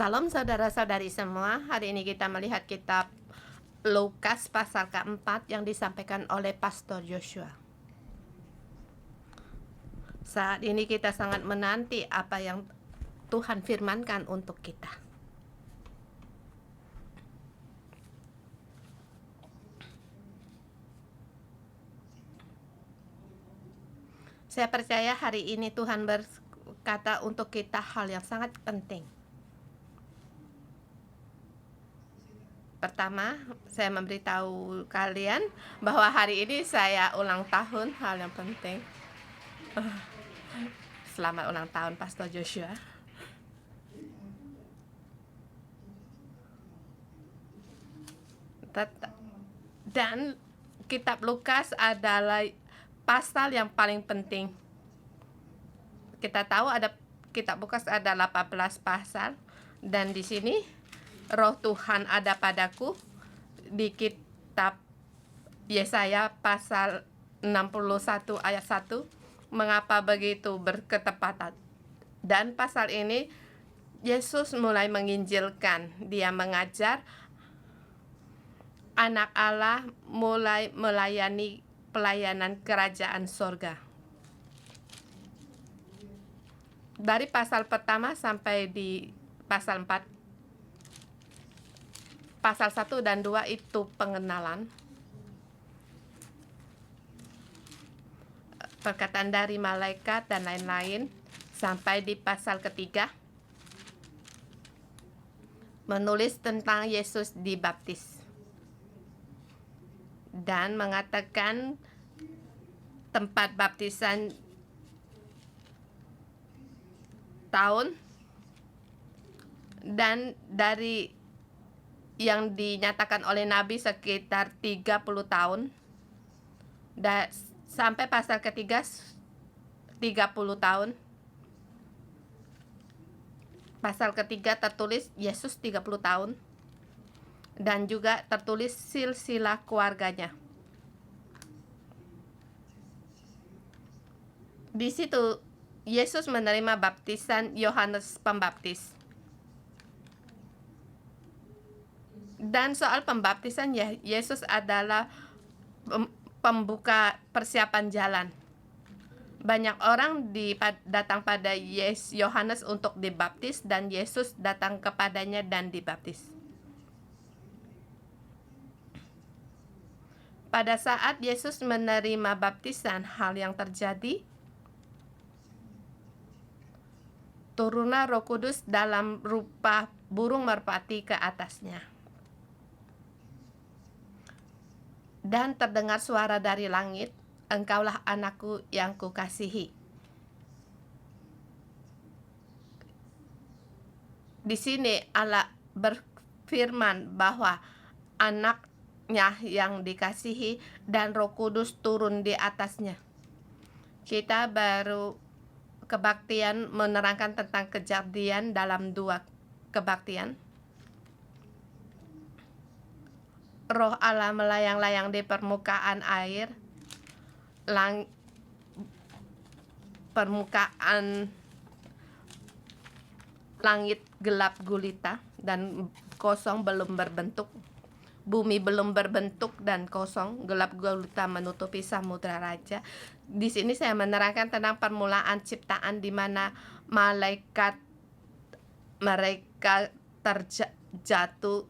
Salam saudara-saudari semua, hari ini kita melihat kitab Lukas pasal keempat yang disampaikan oleh Pastor Joshua. Saat ini kita sangat menanti apa yang Tuhan firmankan untuk kita. Saya percaya hari ini Tuhan berkata untuk kita hal yang sangat penting. Pertama, saya memberitahu kalian bahwa hari ini saya ulang tahun, hal yang penting. Selamat ulang tahun Pastor Joshua. Dan kitab Lukas adalah pasal yang paling penting. Kita tahu ada kitab Lukas ada 18 pasal, dan di sini Roh Tuhan ada padaku di kitab Yesaya pasal 61 ayat 1. Mengapa begitu berketepatan? Dan pasal ini Yesus mulai menginjilkan, dia mengajar anak Allah mulai melayani pelayanan kerajaan sorga. Dari pasal pertama sampai di pasal 4, pasal 1 dan 2 itu pengenalan, perkataan dari malaikat dan lain-lain, sampai di pasal ketiga menulis tentang Yesus dibaptis dan mengatakan tempat baptisan tahun, dan dari yang dinyatakan oleh Nabi sekitar 30 tahun, dan sampai pasal ketiga 30 tahun. Pasal ketiga tertulis Yesus 30 tahun, dan juga tertulis silsilah keluarganya. Di situ Yesus menerima baptisan Yohanes Pembaptis. Dan soal pembaptisan, Yesus adalah pembuka persiapan jalan. Banyak orang datang pada Yohanes untuk dibaptis, dan Yesus datang kepadanya dan dibaptis. Pada saat Yesus menerima baptisan, hal yang terjadi, turunlah Roh Kudus dalam rupa burung merpati ke atasnya. Dan terdengar suara dari langit, "Engkaulah anakku yang kukasihi." Di sini Allah berfirman bahwa anaknya yang dikasihi dan Roh Kudus turun di atasnya. Kita baru kebaktian menerangkan tentang kejadian dalam 2 kebaktian. Roh Allah melayang-layang di permukaan air, permukaan langit gelap gulita dan kosong, belum berbentuk. Bumi belum berbentuk dan kosong, gelap gulita menutupi samudra raja. Di sini saya menerangkan tentang permulaan ciptaan, di mana malaikat mereka terjatuh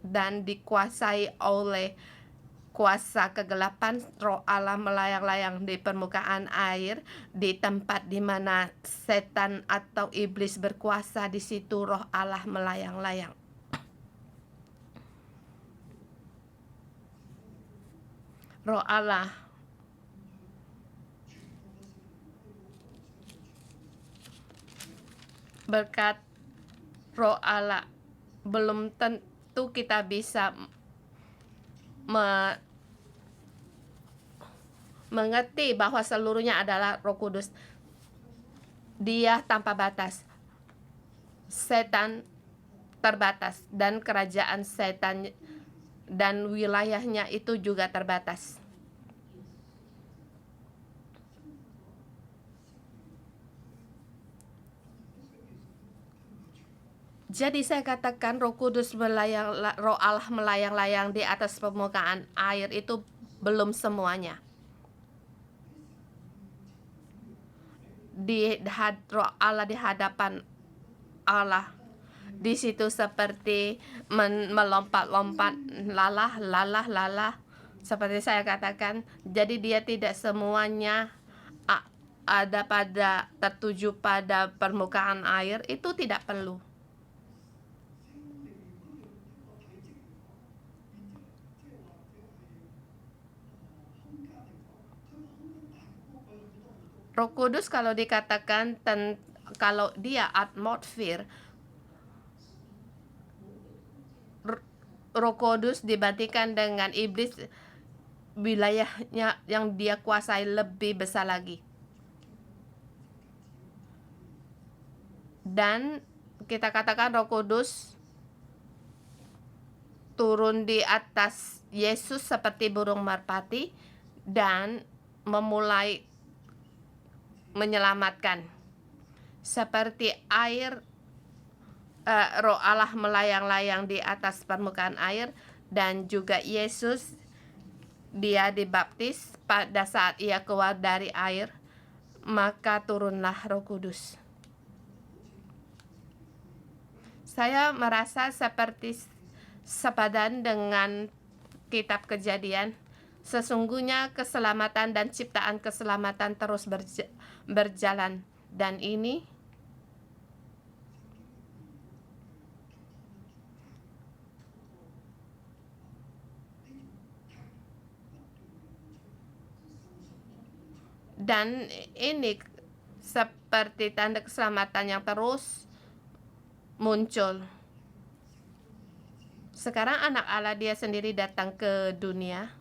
dan dikuasai oleh kuasa kegelapan. Roh Allah melayang-layang di permukaan air, di tempat di mana setan atau iblis berkuasa. Di situ Roh Allah melayang-layang. Roh Allah berkat Roh Allah belum tentu kita bisa mengerti bahwa seluruhnya adalah Roh Kudus. Dia tanpa batas, setan terbatas, dan kerajaan setan dan wilayahnya itu juga terbatas. Jadi saya katakan Roh Kudus Roh Allah melayang-layang di atas permukaan air itu belum semuanya. Roh Allah di hadapan Allah di situ seperti melompat-lompat, lalah seperti saya katakan. Jadi dia tidak semuanya tertuju pada permukaan air, itu tidak perlu. Roh Kudus kalau dikatakan kalau dia atmosfer, Roh Kudus dibandingkan dengan iblis, wilayahnya yang dia kuasai lebih besar lagi. Dan kita katakan Roh Kudus turun di atas Yesus seperti burung merpati dan memulai menyelamatkan. Seperti air, Roh Allah melayang-layang di atas permukaan air, dan juga Yesus dia dibaptis pada saat ia keluar dari air, maka turunlah Roh Kudus. Saya merasa seperti sepadan dengan kitab Kejadian. Sesungguhnya keselamatan dan ciptaan keselamatan terus berjalan, dan ini seperti tanda keselamatan yang terus muncul. Sekarang anak Allah dia sendiri datang ke dunia.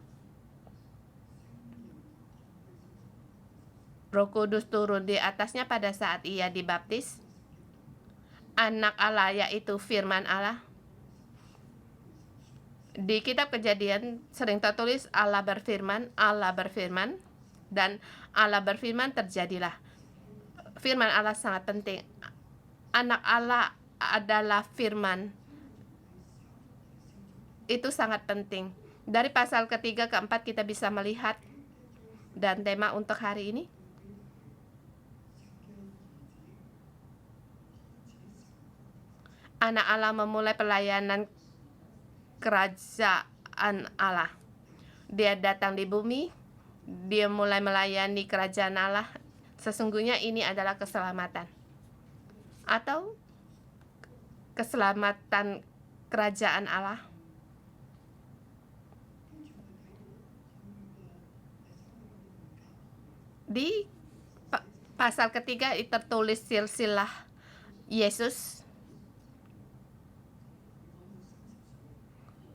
Roh Kudus turun di atasnya pada saat ia dibaptis. Anak Allah yaitu firman Allah. Di kitab Kejadian sering tertulis Allah berfirman, dan Allah berfirman terjadilah. Firman Allah sangat penting. Anak Allah adalah firman. Itu sangat penting. Dari pasal ketiga ke 4 kita bisa melihat, dan tema untuk hari ini, anak Allah memulai pelayanan kerajaan Allah. Dia datang di bumi, dia mulai melayani kerajaan Allah. Sesungguhnya ini adalah keselamatan atau keselamatan kerajaan Allah. Di pasal ketiga tertulis silsilah Yesus.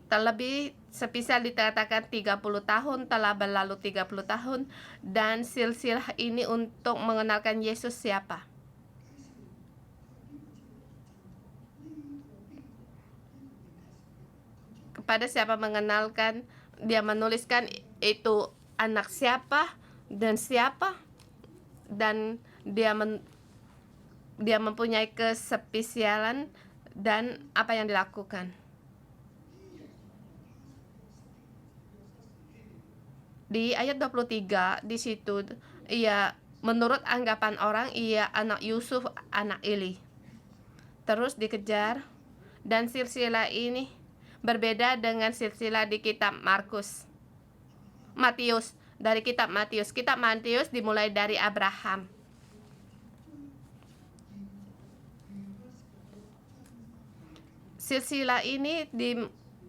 Terlebih sepisah dikatakan 30 tahun telah berlalu 30 tahun, dan silsilah ini untuk mengenalkan Yesus siapa. Kepada siapa mengenalkan, dia menuliskan itu anak siapa dan siapa, dan dia mempunyai kespesialan dan apa yang dilakukan. Di ayat 23 di situ ia menurut anggapan orang ia anak Yusuf, anak Eli. Terus dikejar, dan silsilah ini berbeda dengan silsilah di kitab Matius. Dari kitab Matius dimulai dari Abraham. Silsilah ini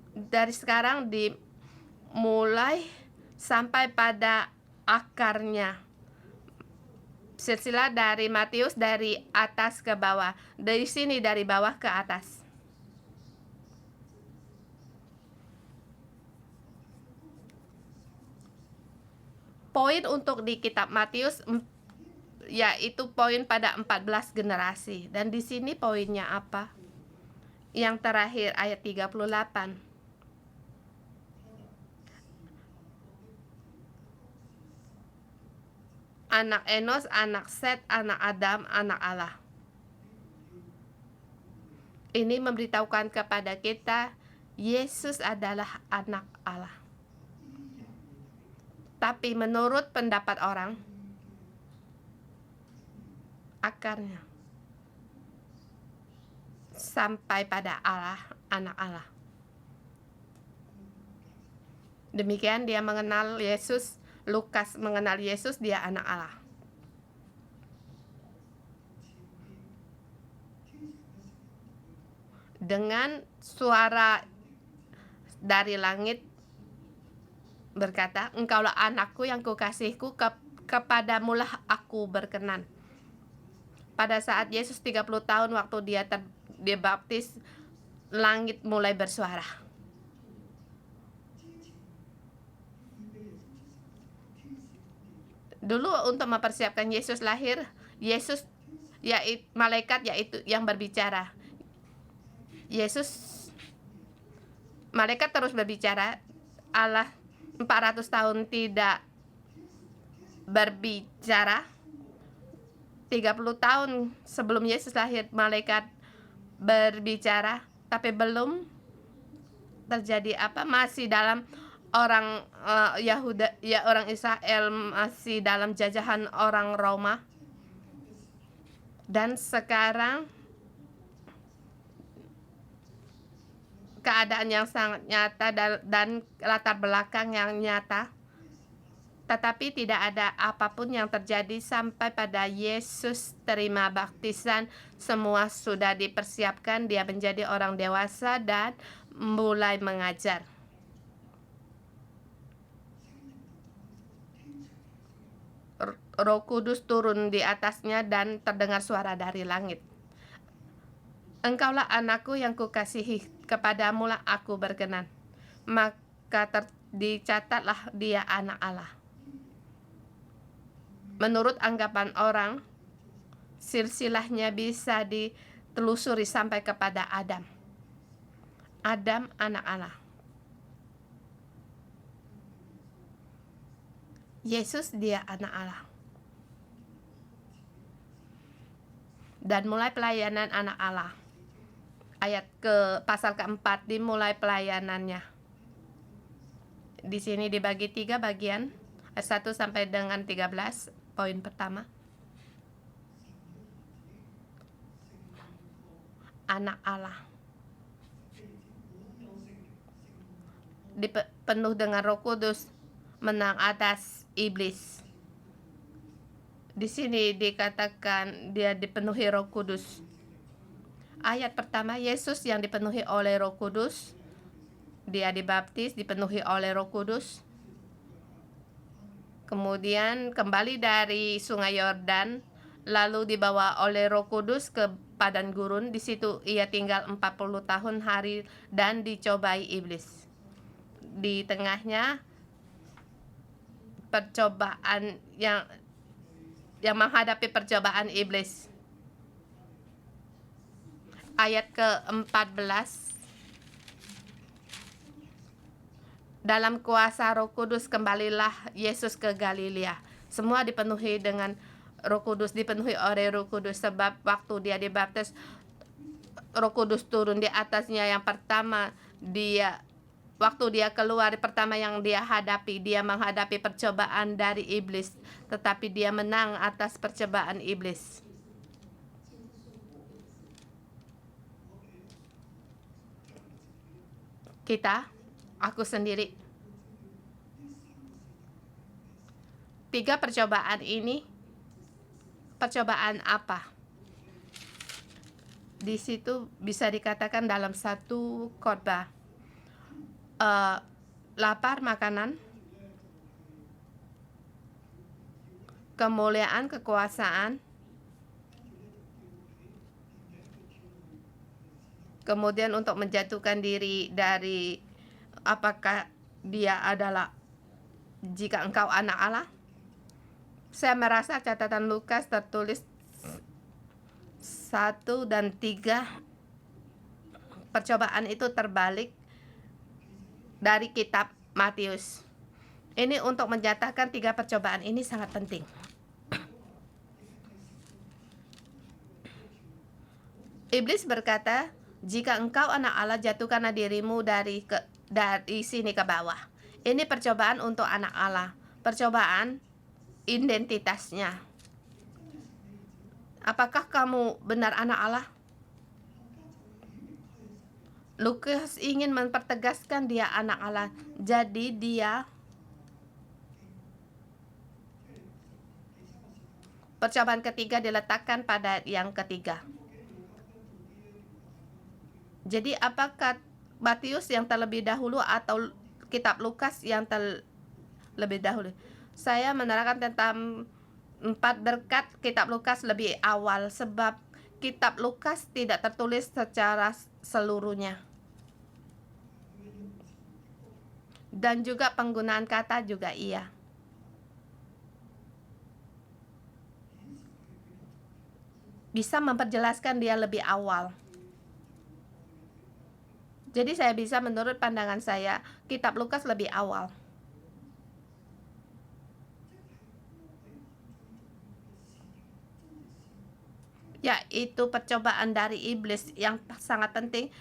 dari sekarang dimulai sampai pada akarnya. Silsilah dari Matius dari atas ke bawah, dari sini dari bawah ke atas. Poin untuk di kitab Matius yaitu poin pada 14 generasi, dan di sini poinnya apa? Yang terakhir ayat 38. Anak Enos, anak Set, anak Adam, anak Allah. Ini memberitahukan kepada kita Yesus adalah anak Allah. Tapi menurut pendapat orang, akarnya sampai pada Allah, anak Allah. Demikian dia mengenal Yesus, Lukas mengenal Yesus, dia anak Allah. Dengan suara dari langit berkata, "Engkaulah anakku yang kukasihku, kepadamulah aku berkenan." Pada saat Yesus 30 tahun waktu dia dibaptis, langit mulai bersuara. Dulu untuk mempersiapkan Yesus lahir, Yesus malaikat yaitu yang berbicara. Malaikat terus berbicara. Allah 400 tahun tidak berbicara. 30 tahun sebelum Yesus lahir, malaikat berbicara, tapi belum terjadi apa, masih dalam orang orang Israel masih dalam jajahan orang Roma. Dan sekarang keadaan yang sangat nyata dan latar belakang yang nyata, tetapi tidak ada apapun yang terjadi sampai pada Yesus terima baptisan. Semua sudah dipersiapkan, dia menjadi orang dewasa dan mulai mengajar. Roh Kudus turun di atasnya dan terdengar suara dari langit. "Engkaulah anakku yang kukasihi, kepadamulah aku berkenan." Maka dicatatlah dia anak Allah. Menurut anggapan orang, silsilahnya bisa ditelusuri sampai kepada Adam. Adam anak Allah. Yesus dia anak Allah. Dan mulai pelayanan anak Allah. Pasal keempat dimulai pelayanannya. Di sini dibagi 3 bagian, 1 sampai dengan 13. Poin pertama, anak Allah dipenuh dengan Roh Kudus, menang atas iblis. Di sini dikatakan dia dipenuhi Roh Kudus. Ayat pertama, Yesus yang dipenuhi oleh Roh Kudus. Dia dibaptis, dipenuhi oleh Roh Kudus. Kemudian kembali dari Sungai Yordan, lalu dibawa oleh Roh Kudus ke padang gurun. Di situ ia tinggal 40 tahun hari dan dicobai iblis. Di tengahnya percobaan yang menghadapi percobaan iblis. Ayat ke-14, dalam kuasa Roh Kudus kembalilah Yesus ke Galilea. Semua dipenuhi dengan Roh Kudus, dipenuhi oleh Roh Kudus, sebab waktu dia dibaptis Roh Kudus turun di atasnya. Yang pertama, waktu dia keluar, pertama yang dia hadapi, dia menghadapi percobaan dari iblis, tetapi dia menang atas percobaan iblis. Aku sendiri, 3 percobaan ini, percobaan apa? Di situ bisa dikatakan dalam satu khotbah, lapar makanan, kemuliaan, kekuasaan, kemudian untuk menjatuhkan diri dari apakah dia adalah jika engkau anak Allah. Saya merasa catatan Lukas tertulis 1 dan 3 percobaan itu terbalik dari kitab Matius. Ini untuk menyatakan 3 percobaan ini sangat penting. Iblis berkata, Jika engkau anak Allah, jatuhkanlah dirimu dari sini ke bawah. Ini percobaan untuk anak Allah. Percobaan identitasnya. Apakah kamu benar anak Allah? Lukas ingin mempertegaskan dia anak Allah. Jadi dia percobaan ketiga diletakkan pada yang ketiga. Jadi apakah Matius yang terlebih dahulu atau kitab Lukas yang terlebih dahulu? Saya menerangkan tentang 4 berkat kitab Lukas lebih awal, sebab kitab Lukas tidak tertulis secara seluruhnya. Dan juga penggunaan kata juga iya. Bisa memperjelaskan dia lebih awal. Jadi saya bisa, menurut pandangan saya, kitab Lukas lebih awal. Yaitu percobaan dari iblis yang sangat penting.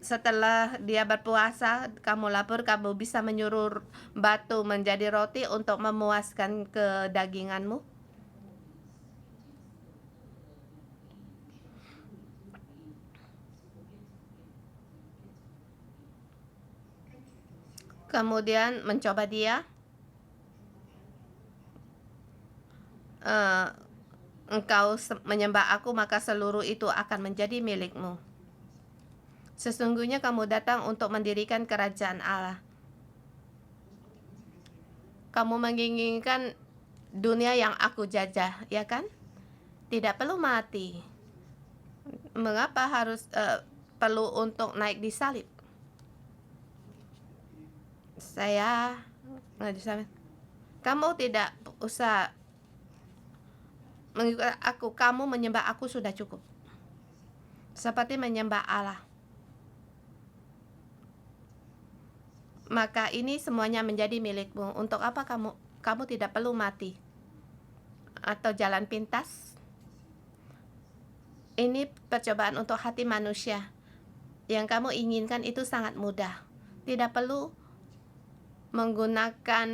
Setelah dia berpuasa, kamu lapar, kamu bisa menyuruh batu menjadi roti untuk memuaskan kedaginganmu. Kemudian mencoba dia, engkau menyembah aku, maka seluruh itu akan menjadi milikmu. Sesungguhnya kamu datang untuk mendirikan kerajaan Allah. Kamu menginginkan dunia yang aku jajah, ya kan? Tidak perlu mati. Mengapa harus perlu untuk naik di salib? Saya kamu tidak usah mengikut aku, kamu menyembah aku sudah cukup. Seperti menyembah Allah. Maka ini semuanya menjadi milikmu. Untuk apa kamu tidak perlu mati atau jalan pintas? Ini percobaan untuk hati manusia. Yang kamu inginkan itu sangat mudah. Tidak perlu menggunakan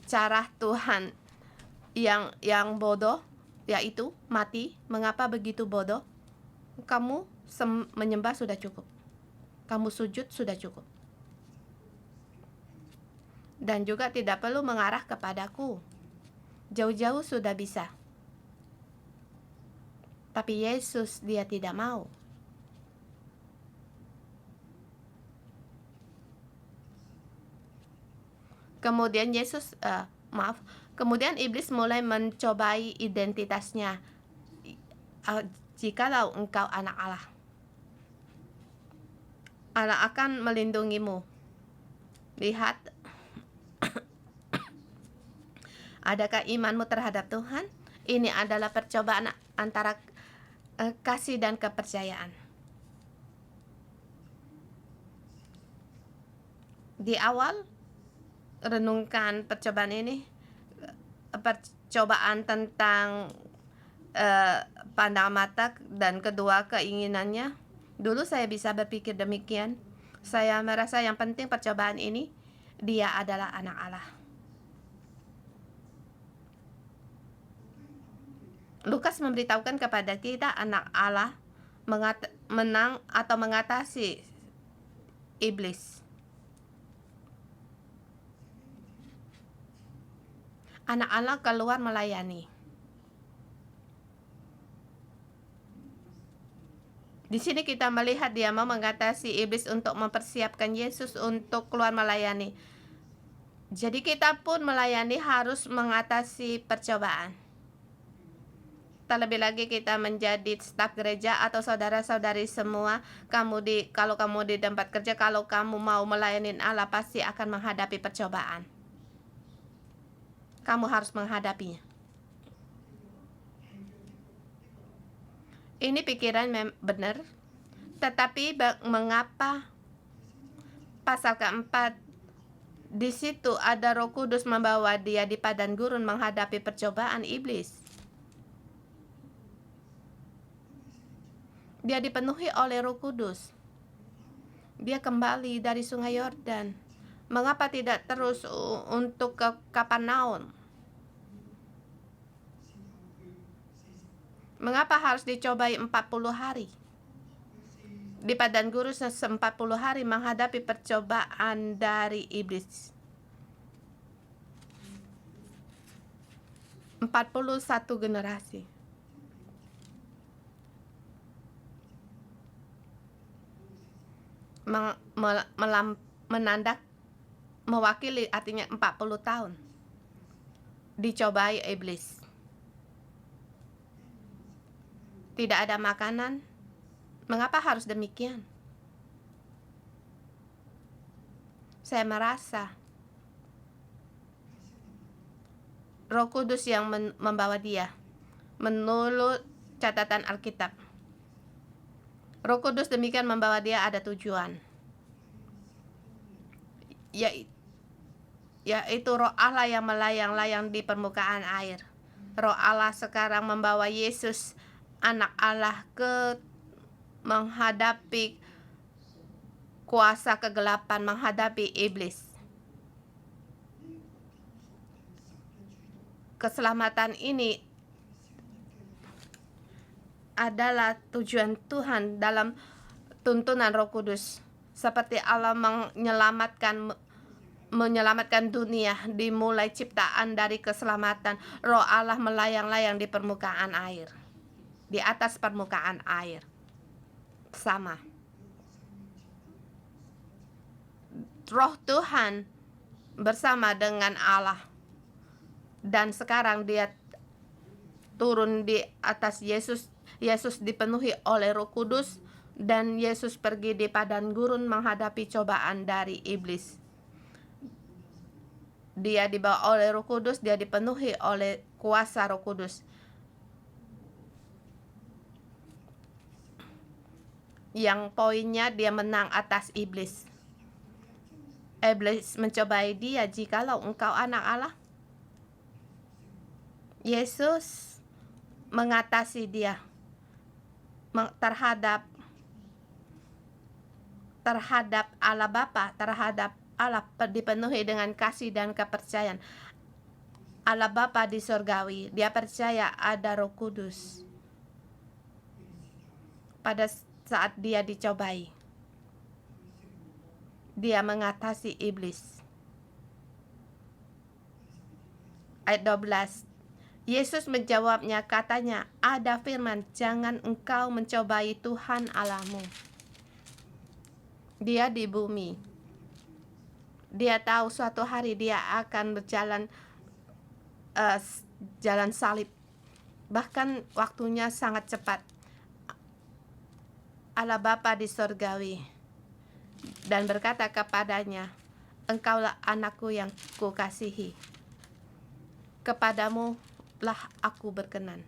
cara Tuhan yang bodoh, yaitu mati. Mengapa begitu bodoh? Kamu menyembah sudah cukup. Kamu sujud sudah cukup. Dan juga tidak perlu mengarah kepadaku. Jauh-jauh sudah bisa. Tapi Yesus, dia tidak mau. Kemudian kemudian iblis mulai mencobai identitasnya. Jikalau engkau anak Allah, Allah akan melindungimu. Lihat, adakah imanmu terhadap Tuhan? Ini adalah percobaan antara kasih dan kepercayaan. Di awal, renungkan percobaan ini, percobaan tentang pandangan mata, dan kedua keinginannya. Dulu saya bisa berpikir demikian. Saya merasa yang penting percobaan ini, dia adalah anak Allah. Lukas memberitahukan kepada kita anak Allah menang atau mengatasi iblis. Anak Allah keluar melayani. Di sini kita melihat dia mau mengatasi iblis untuk mempersiapkan Yesus untuk keluar melayani. Jadi kita pun melayani harus mengatasi percobaan. Terlebih lagi kita menjadi staf gereja atau saudara-saudari semua, kalau kamu di tempat kerja, kalau kamu mau melayani Allah, pasti akan menghadapi percobaan. Kamu harus menghadapinya. Ini pikiran benar, tetapi mengapa pasal keempat di situ ada Roh Kudus membawa dia di padang gurun menghadapi percobaan iblis? Dia dipenuhi oleh Roh Kudus. Dia kembali dari Sungai Yordan. Mengapa tidak terus untuk ke Kapernaum? Mengapa harus dicobai 40 hari? Di padang gurun 40 hari menghadapi percobaan dari iblis. 41 generasi. Menandak mewakili artinya 40 tahun dicobai iblis. Tidak ada makanan. Mengapa harus demikian? Saya merasa Roh Kudus yang membawa dia menurut catatan Alkitab. Roh Kudus demikian membawa dia ada tujuan, yaitu Roh Allah yang melayang-layang di permukaan air. Roh Allah sekarang membawa Yesus, anak Allah, ke menghadapi kuasa kegelapan, menghadapi iblis. Keselamatan ini adalah tujuan Tuhan dalam tuntunan Roh Kudus. Seperti Allah menyelamatkan dunia dimulai ciptaan dari keselamatan. Roh Allah melayang-layang di permukaan air, di atas permukaan air. Sama. Roh Tuhan bersama dengan Allah. Dan sekarang dia turun di atas Yesus. Yesus dipenuhi oleh Roh Kudus dan Yesus pergi di padang gurun menghadapi cobaan dari iblis. Dia dibawa oleh Roh Kudus, dia dipenuhi oleh kuasa Roh Kudus. Yang poinnya dia menang atas iblis. Iblis mencobai dia, jikalau engkau anak Allah. Yesus mengatasi dia terhadap Allah Bapa, terhadap Allah dipenuhi dengan kasih dan kepercayaan. Allah Bapa di sorgawi, dia percaya ada Roh Kudus. Pada saat dia dicobai, dia mengatasi iblis. Ayat 12. Yesus menjawabnya, katanya, ada firman, jangan engkau mencobai Tuhan Allahmu. Dia di bumi. Dia tahu suatu hari dia akan berjalan jalan salib. Bahkan waktunya sangat cepat. Allah Bapa di sorgawi dan berkata kepadanya, engkaulah anakku yang kukasihi. Kepadamu lah aku berkenan.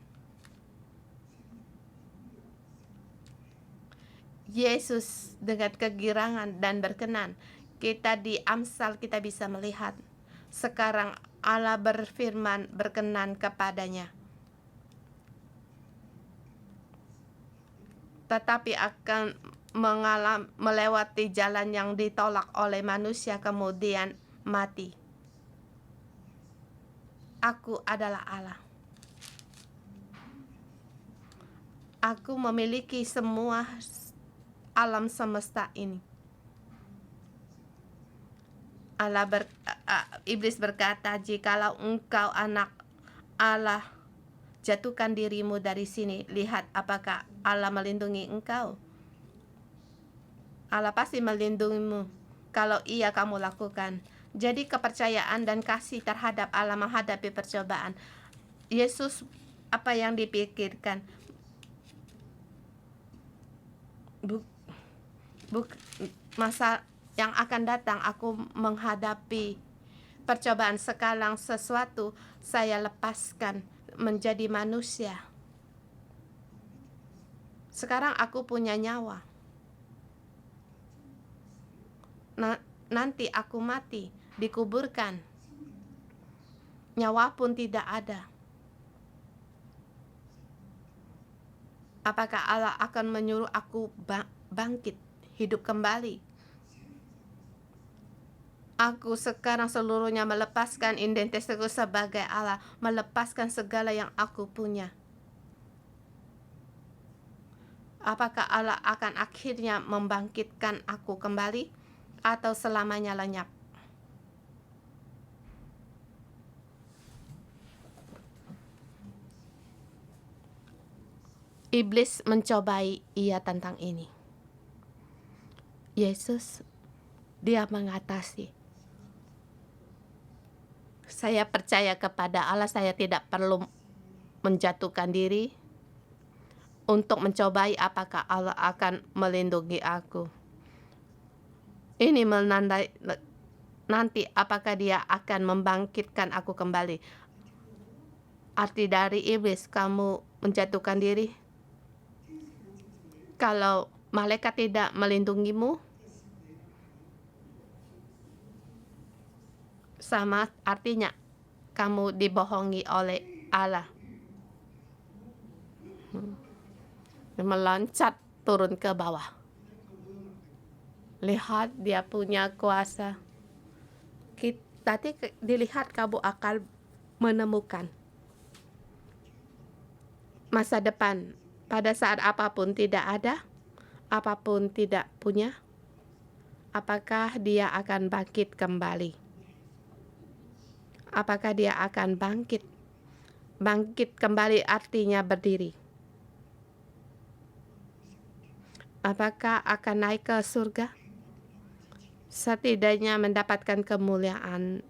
Yesus dengan kegirangan dan berkenan. Kita di Amsal kita bisa melihat sekarang Allah berfirman berkenan kepadanya. Tetapi akan melewati jalan yang ditolak oleh manusia kemudian mati. Aku adalah Allah. Aku memiliki semua alam semesta ini. Iblis berkata, jikalau engkau anak Allah, jatuhkan dirimu dari sini. Lihat apakah Allah melindungi engkau. Allah pasti melindungimu kalau ia kamu lakukan. Jadi kepercayaan dan kasih terhadap Allah menghadapi percobaan. Yesus apa yang dipikirkan? Masa yang akan datang aku menghadapi percobaan, sekarang sesuatu saya lepaskan menjadi manusia. Sekarang aku punya nyawa. Nanti aku mati, dikuburkan. Nyawa pun tidak ada. Apakah Allah akan menyuruh aku bangkit, hidup kembali? Aku sekarang seluruhnya melepaskan identitasku sebagai Allah, melepaskan segala yang aku punya. Apakah Allah akan akhirnya membangkitkan aku kembali atau selamanya lenyap? Iblis mencobai ia tentang ini. Yesus, dia mengatasi. Saya percaya kepada Allah, saya tidak perlu menjatuhkan diri untuk mencobai apakah Allah akan melindungi aku. Ini menandai nanti apakah dia akan membangkitkan aku kembali. Arti dari iblis, kamu menjatuhkan diri. Kalau malaikat tidak melindungimu, sama artinya kamu dibohongi oleh Allah. Meloncat turun ke bawah. Lihat, dia punya kuasa. Tadi dilihat kamu akan menemukan masa depan pada saat apapun tidak ada, apapun tidak punya. Apakah dia akan bangkit kembali? Apakah dia akan bangkit? Bangkit kembali artinya berdiri. Apakah akan naik ke surga? Setidaknya mendapatkan kemuliaan.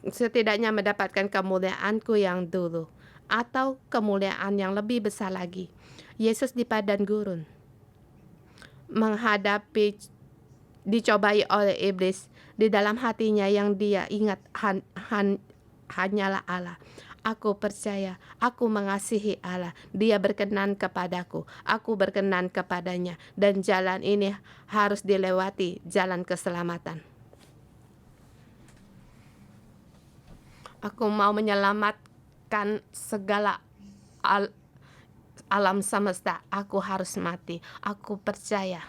Setidaknya mendapatkan kemuliaanku yang dulu, atau kemuliaan yang lebih besar lagi. Yesus di padang gurun menghadapi dicobai oleh iblis. Di dalam hatinya yang dia ingat hanyalah Allah. Aku percaya, aku mengasihi Allah. Dia berkenan kepadaku, aku berkenan kepadanya. Dan jalan ini harus dilewati, jalan keselamatan. Aku mau menyelamatkan segala alam semesta. Aku harus mati. Aku percaya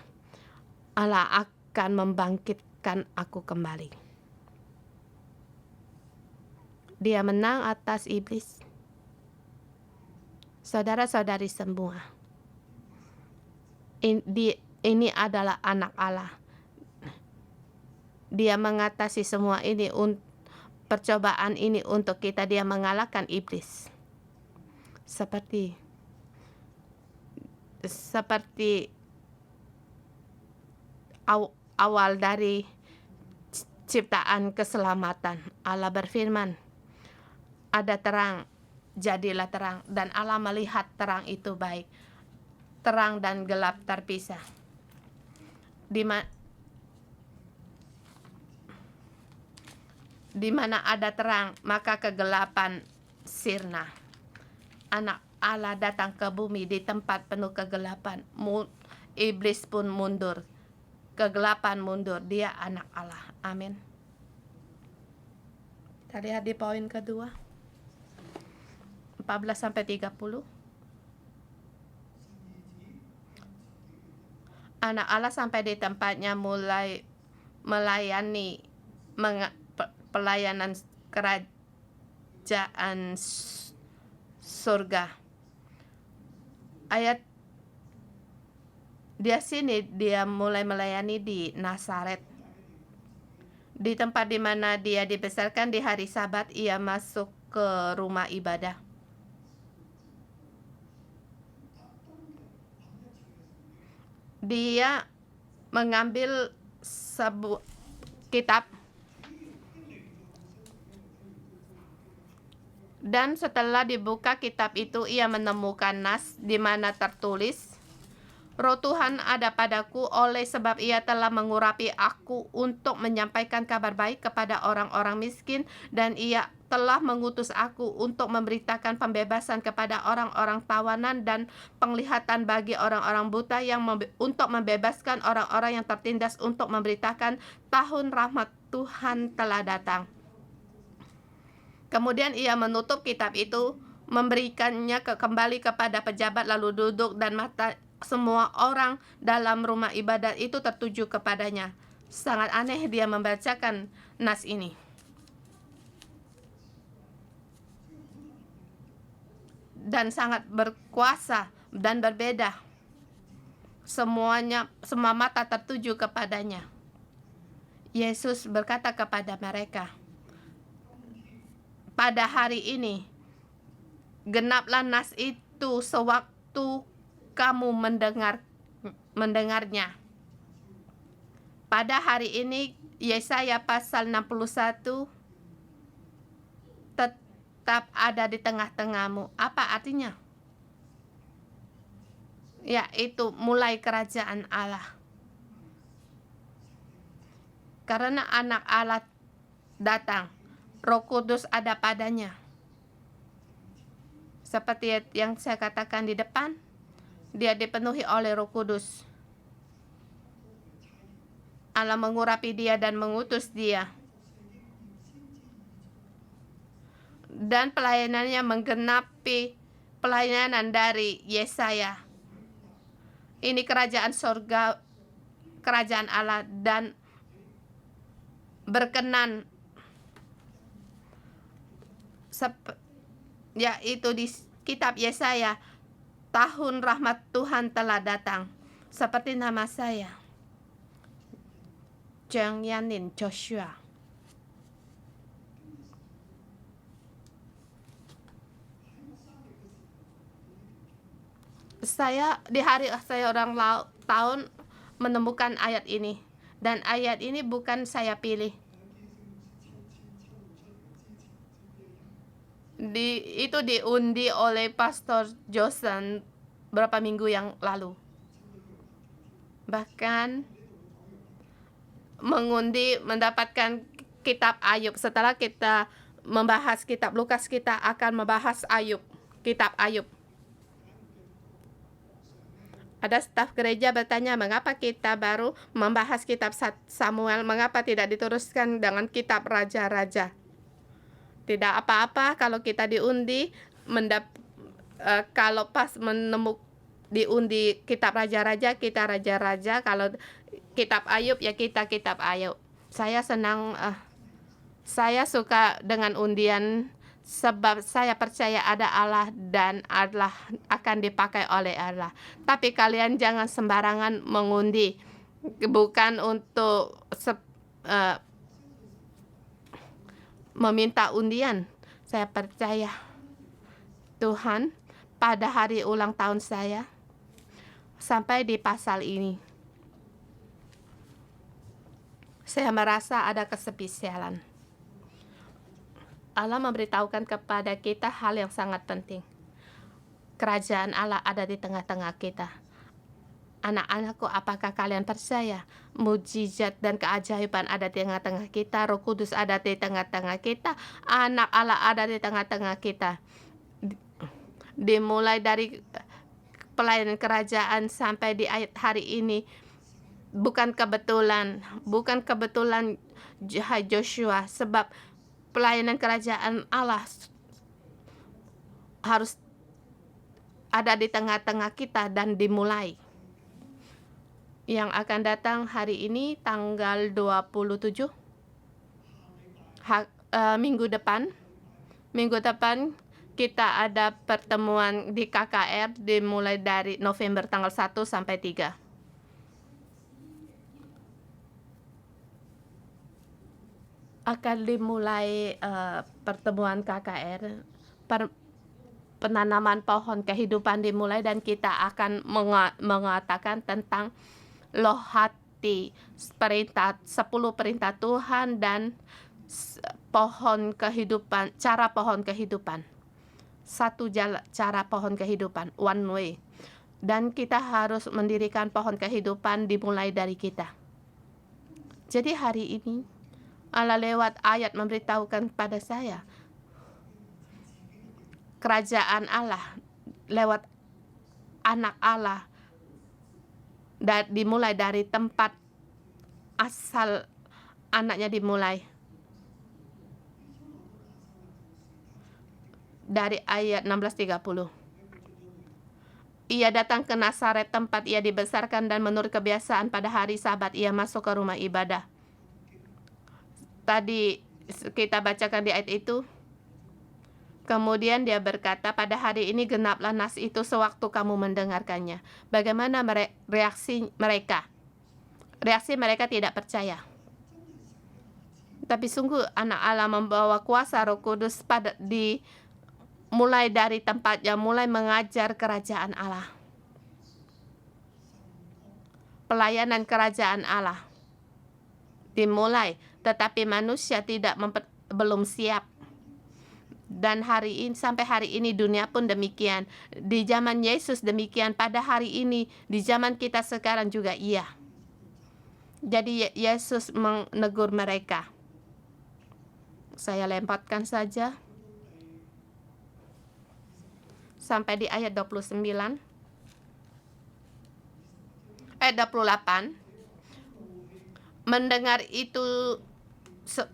Allah akan membangkitkan aku kembali. Dia menang atas iblis. Saudara-saudari semua, ini adalah anak Allah. Dia mengatasi semua ini, percobaan ini untuk kita. Dia mengalahkan iblis. Seperti awal dari ciptaan keselamatan. Allah berfirman, ada terang, jadilah terang. Dan Allah melihat terang itu baik. Terang dan gelap terpisah. Di mana ada terang, maka kegelapan sirna. Anak Allah datang ke bumi di tempat penuh kegelapan. Iblis pun mundur. Kegelapan mundur. Dia anak Allah. Amin. Kita lihat di poin kedua. 14-30. Anak Allah sampai di tempatnya mulai melayani pelayanan kerajaan surga. Ayat di sini dia mulai melayani di Nazaret. Di tempat di mana dia dibesarkan, di hari Sabat ia masuk ke rumah ibadah. Dia mengambil sebuah kitab, dan setelah dibuka kitab itu ia menemukan nas di mana tertulis, Roh Tuhan ada padaku oleh sebab ia telah mengurapi aku untuk menyampaikan kabar baik kepada orang-orang miskin, dan ia telah mengutus aku untuk memberitakan pembebasan kepada orang-orang tawanan dan penglihatan bagi orang-orang buta, untuk membebaskan orang-orang yang tertindas, untuk memberitakan tahun rahmat Tuhan telah datang. Kemudian ia menutup kitab itu, memberikannya kembali kepada pejabat lalu duduk dan mata semua orang dalam rumah ibadat itu tertuju kepadanya. Sangat aneh dia membacakan nas ini. Dan sangat berkuasa dan berbeda. Semua mata tertuju kepadanya. Yesus berkata kepada mereka, pada hari ini genaplah nas itu sewaktu kamu mendengarnya. Pada hari ini Yesaya pasal 61 tetap ada di tengah-tengahmu. Apa artinya? Yaitu mulai kerajaan Allah. Karena anak Allah datang, Roh Kudus ada padanya. Seperti yang saya katakan di depan, dia dipenuhi oleh Roh Kudus. Allah mengurapi dia dan mengutus dia. Dan pelayanannya menggenapi pelayanan dari Yesaya. Ini kerajaan sorga, kerajaan Allah, dan berkenan yaitu di kitab Yesaya, tahun rahmat Tuhan telah datang. Seperti nama saya, Jang Yanin Joshua. Saya di hari saya ulang tahun menemukan ayat ini, dan ayat ini bukan saya pilih. Itu diundi oleh Pastor Johnson beberapa minggu yang lalu. Bahkan mengundi mendapatkan kitab Ayub. Setelah kita membahas kitab Lukas, kita akan membahas Ayub, kitab Ayub. Ada staf gereja bertanya, mengapa kita baru membahas kitab Samuel, mengapa tidak diteruskan dengan kitab Raja-Raja? Tidak apa-apa kalau kita diundi, kalau pas diundi kitab Raja-Raja, kita Raja-Raja, kalau kitab Ayub ya kita kitab Ayub. Saya senang, saya suka dengan undian, sebab saya percaya ada Allah dan Allah akan dipakai oleh Allah. Tapi kalian jangan sembarangan mengundi, bukan untuk meminta undian. Saya percaya Tuhan pada hari ulang tahun saya sampai di pasal ini, saya merasa ada kespesialan. Allah memberitahukan kepada kita hal yang sangat penting. Kerajaan Allah ada di tengah-tengah kita. Anak-anakku, apakah kalian percaya mujizat dan keajaiban ada di tengah-tengah kita? Roh Kudus ada di tengah-tengah kita. Anak Allah ada di tengah-tengah kita. Dimulai dari pelayanan kerajaan sampai di ayat hari ini, bukan kebetulan Joshua, sebab pelayanan kerajaan Allah harus ada di tengah-tengah kita dan dimulai. Yang akan datang hari ini tanggal 27 minggu depan kita ada pertemuan di KKR dimulai dari November tanggal 1 sampai 3. Akan dimulai pertemuan KKR, penanaman pohon kehidupan dimulai, dan kita akan mengatakan tentang loh hati, 10 perintah Tuhan dan pohon kehidupan, cara pohon kehidupan. Satu cara pohon kehidupan, one way. Dan kita harus mendirikan pohon kehidupan dimulai dari kita. Jadi hari ini Allah lewat ayat memberitahukan pada saya kerajaan Allah lewat anak Allah, dan dimulai dari tempat asal anaknya dimulai. dari ayat 16-30. Ia datang ke Nazaret tempat ia dibesarkan dan menurut kebiasaan pada hari Sabat ia masuk ke rumah ibadah. Tadi kita bacakan di ayat itu. Kemudian dia berkata, pada hari ini genaplah nas itu sewaktu kamu mendengarkannya. Bagaimana reaksi mereka? Reaksi mereka tidak percaya. Tapi sungguh anak Allah membawa kuasa Roh Kudus mulai dari tempatnya, mulai mengajar kerajaan Allah. Pelayanan kerajaan Allah dimulai, tetapi manusia belum siap. Dan sampai hari ini dunia pun demikian. Di zaman Yesus demikian, pada hari ini, di zaman kita sekarang juga iya. Jadi Yesus menegur mereka. Saya lempatkan saja sampai di ayat 28. Mendengar itu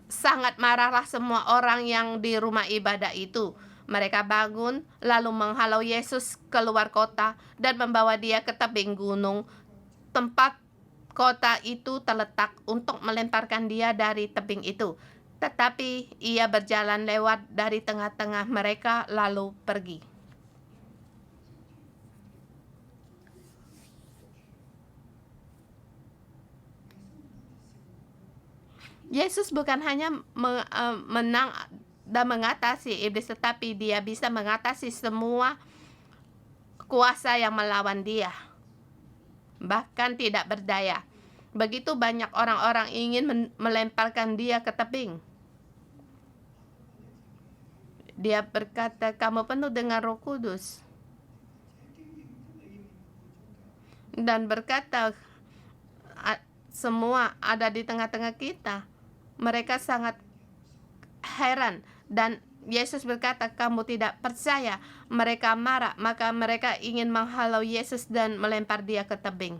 sangat marahlah semua orang yang di rumah ibadah itu. Mereka bangun lalu menghalau Yesus keluar kota dan membawa dia ke tebing gunung. Tempat kota itu terletak untuk melemparkan dia dari tebing itu. Tetapi ia berjalan lewat dari tengah-tengah mereka lalu pergi. Yesus bukan hanya menang dan mengatasi iblis, tetapi dia bisa mengatasi semua kuasa yang melawan dia. Bahkan tidak berdaya. Begitu banyak orang-orang ingin melemparkan dia ke tebing. Dia berkata, kamu penuh dengan Roh Kudus. Dan berkata, semua ada di tengah-tengah kita. Mereka sangat heran. Dan Yesus berkata, kamu tidak percaya. Mereka marah, maka mereka ingin menghalau Yesus dan melempar dia ke tebing.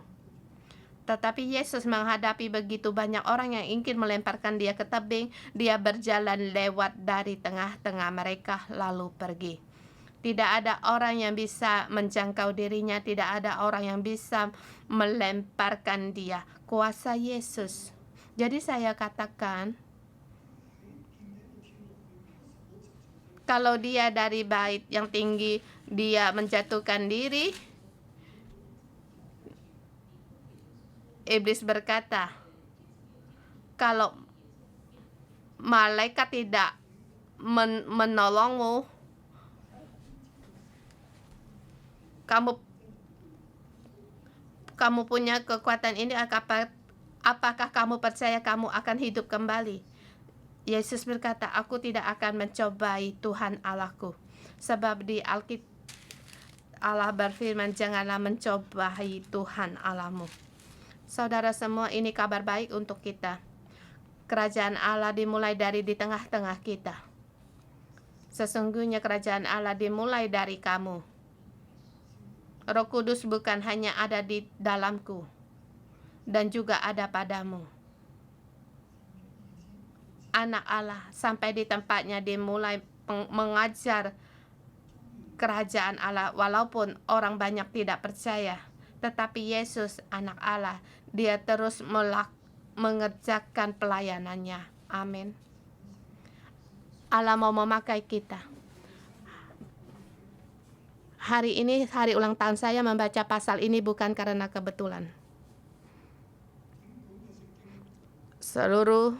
Tetapi Yesus menghadapi begitu banyak orang yang ingin melemparkan dia ke tebing. Dia berjalan lewat dari tengah-tengah mereka lalu pergi. Tidak ada orang yang bisa menjangkau dirinya. Tidak ada orang yang bisa melemparkan dia. Kuasa Yesus. Jadi saya katakan, kalau dia dari bait yang tinggi, dia menjatuhkan diri. Iblis berkata, kalau malaikat tidak menolongmu, kamu punya kekuatan ini, apakah kamu percaya kamu akan hidup kembali? Yesus berkata, aku tidak akan mencobai Tuhan Allahku. Sebab di Alkitab Allah berfirman, janganlah mencobai Tuhan Allahmu. Saudara semua, ini kabar baik untuk kita. Kerajaan Allah dimulai dari di tengah-tengah kita. Sesungguhnya kerajaan Allah dimulai dari kamu. Roh Kudus bukan hanya ada di dalamku, dan juga ada padamu. Anak Allah sampai di tempatnya dimulai mengajar kerajaan Allah, walaupun orang banyak tidak percaya. Tetapi Yesus, anak Allah, dia terus mengerjakan pelayanannya. Amin. Allah mau memakai kita. Hari ini hari ulang tahun saya membaca pasal ini bukan karena kebetulan. Seluruh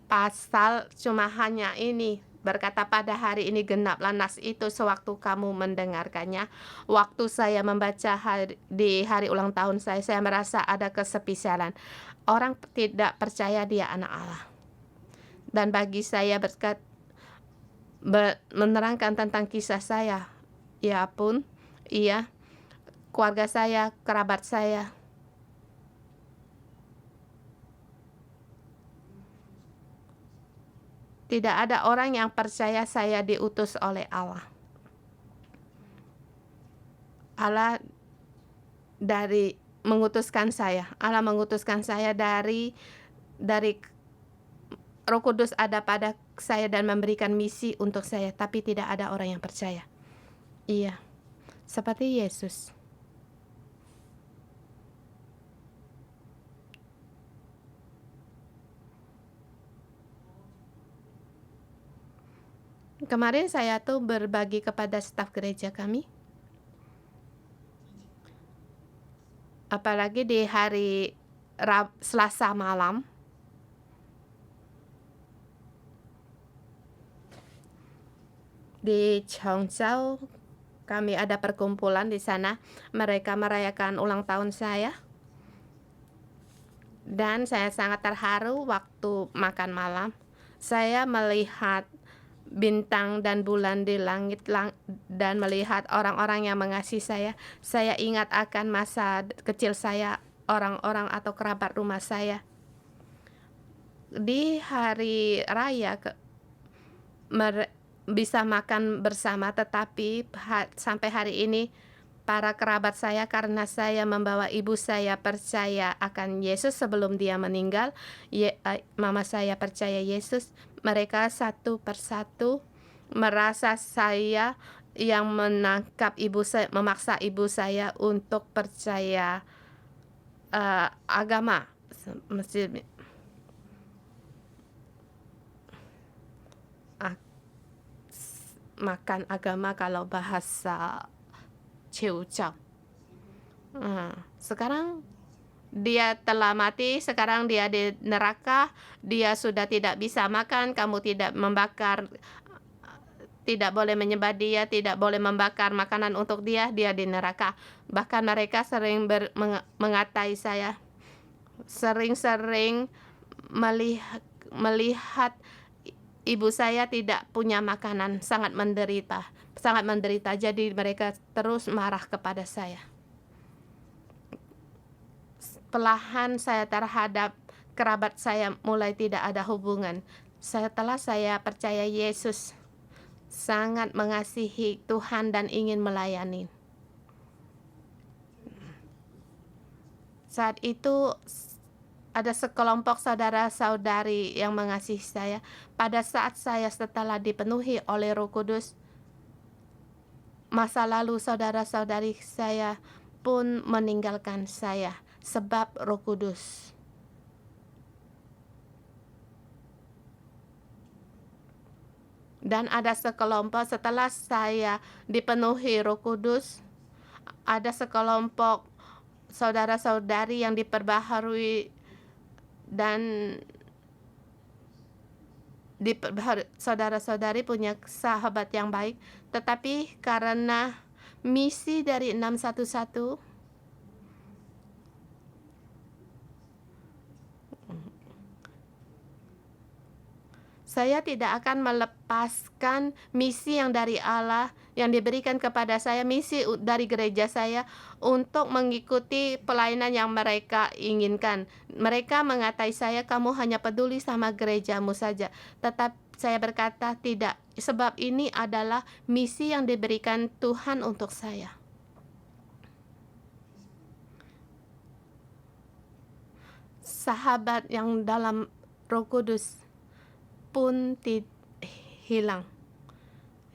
pasal cuma hanya ini. Berkata, pada hari ini genaplah nas itu sewaktu kamu mendengarkannya. Waktu saya membaca di hari ulang tahun saya merasa ada kesepisialan. Orang tidak percaya dia anak Allah. Dan bagi saya menerangkan tentang kisah saya. Ya pun, iya, keluarga saya, kerabat saya. Tidak ada orang yang percaya saya diutus oleh Allah. Allah mengutuskan saya. Allah mengutuskan saya dari Roh Kudus ada pada saya dan memberikan misi untuk saya, tapi tidak ada orang yang percaya. Iya, seperti Yesus. Kemarin saya tuh berbagi kepada staf gereja kami, apalagi di hari Selasa malam, di Chongzhou kami ada perkumpulan di sana. Mereka merayakan ulang tahun saya, dan saya sangat terharu waktu makan malam. Saya melihat bintang dan bulan di langit dan melihat orang-orang yang mengasihi saya. Saya ingat akan masa kecil saya, orang-orang atau kerabat rumah saya. Di hari raya bisa makan bersama, tetapi sampai hari ini para kerabat saya, karena saya membawa ibu saya percaya akan Yesus sebelum dia meninggal, mama saya percaya Yesus, mereka satu persatu merasa saya yang menangkap ibu saya, memaksa ibu saya untuk percaya agama. Makan agama kalau bahasa Ciucau. Sekarang dia telah mati, sekarang dia di neraka, dia sudah tidak bisa makan, kamu tidak membakar, tidak boleh menyembah dia, tidak boleh membakar makanan untuk dia, dia di neraka. Bahkan mereka sering mengatai saya, sering-sering melihat ibu saya tidak punya makanan, sangat menderita. Jadi mereka terus marah kepada saya. Perlahan saya terhadap kerabat saya mulai tidak ada hubungan. Setelah saya percaya Yesus, sangat mengasihi Tuhan dan ingin melayani. Saat itu ada sekelompok saudara-saudari yang mengasihi saya. Pada saat saya setelah dipenuhi oleh Roh Kudus, masa lalu saudara-saudari saya pun meninggalkan saya sebab Roh Kudus. Dan ada sekelompok setelah saya dipenuhi Roh Kudus, ada sekelompok saudara-saudari yang diperbaharui dan saudara-saudari punya sahabat yang baik, tetapi karena misi dari 611, saya tidak akan melepaskan misi yang dari Allah yang diberikan kepada saya, misi dari gereja saya untuk mengikuti pelayanan yang mereka inginkan. Mereka mengatai saya, kamu hanya peduli sama gerejamu saja. Tetap saya berkata tidak, sebab ini adalah misi yang diberikan Tuhan untuk saya. Sahabat yang dalam Roh Kudus pun hilang.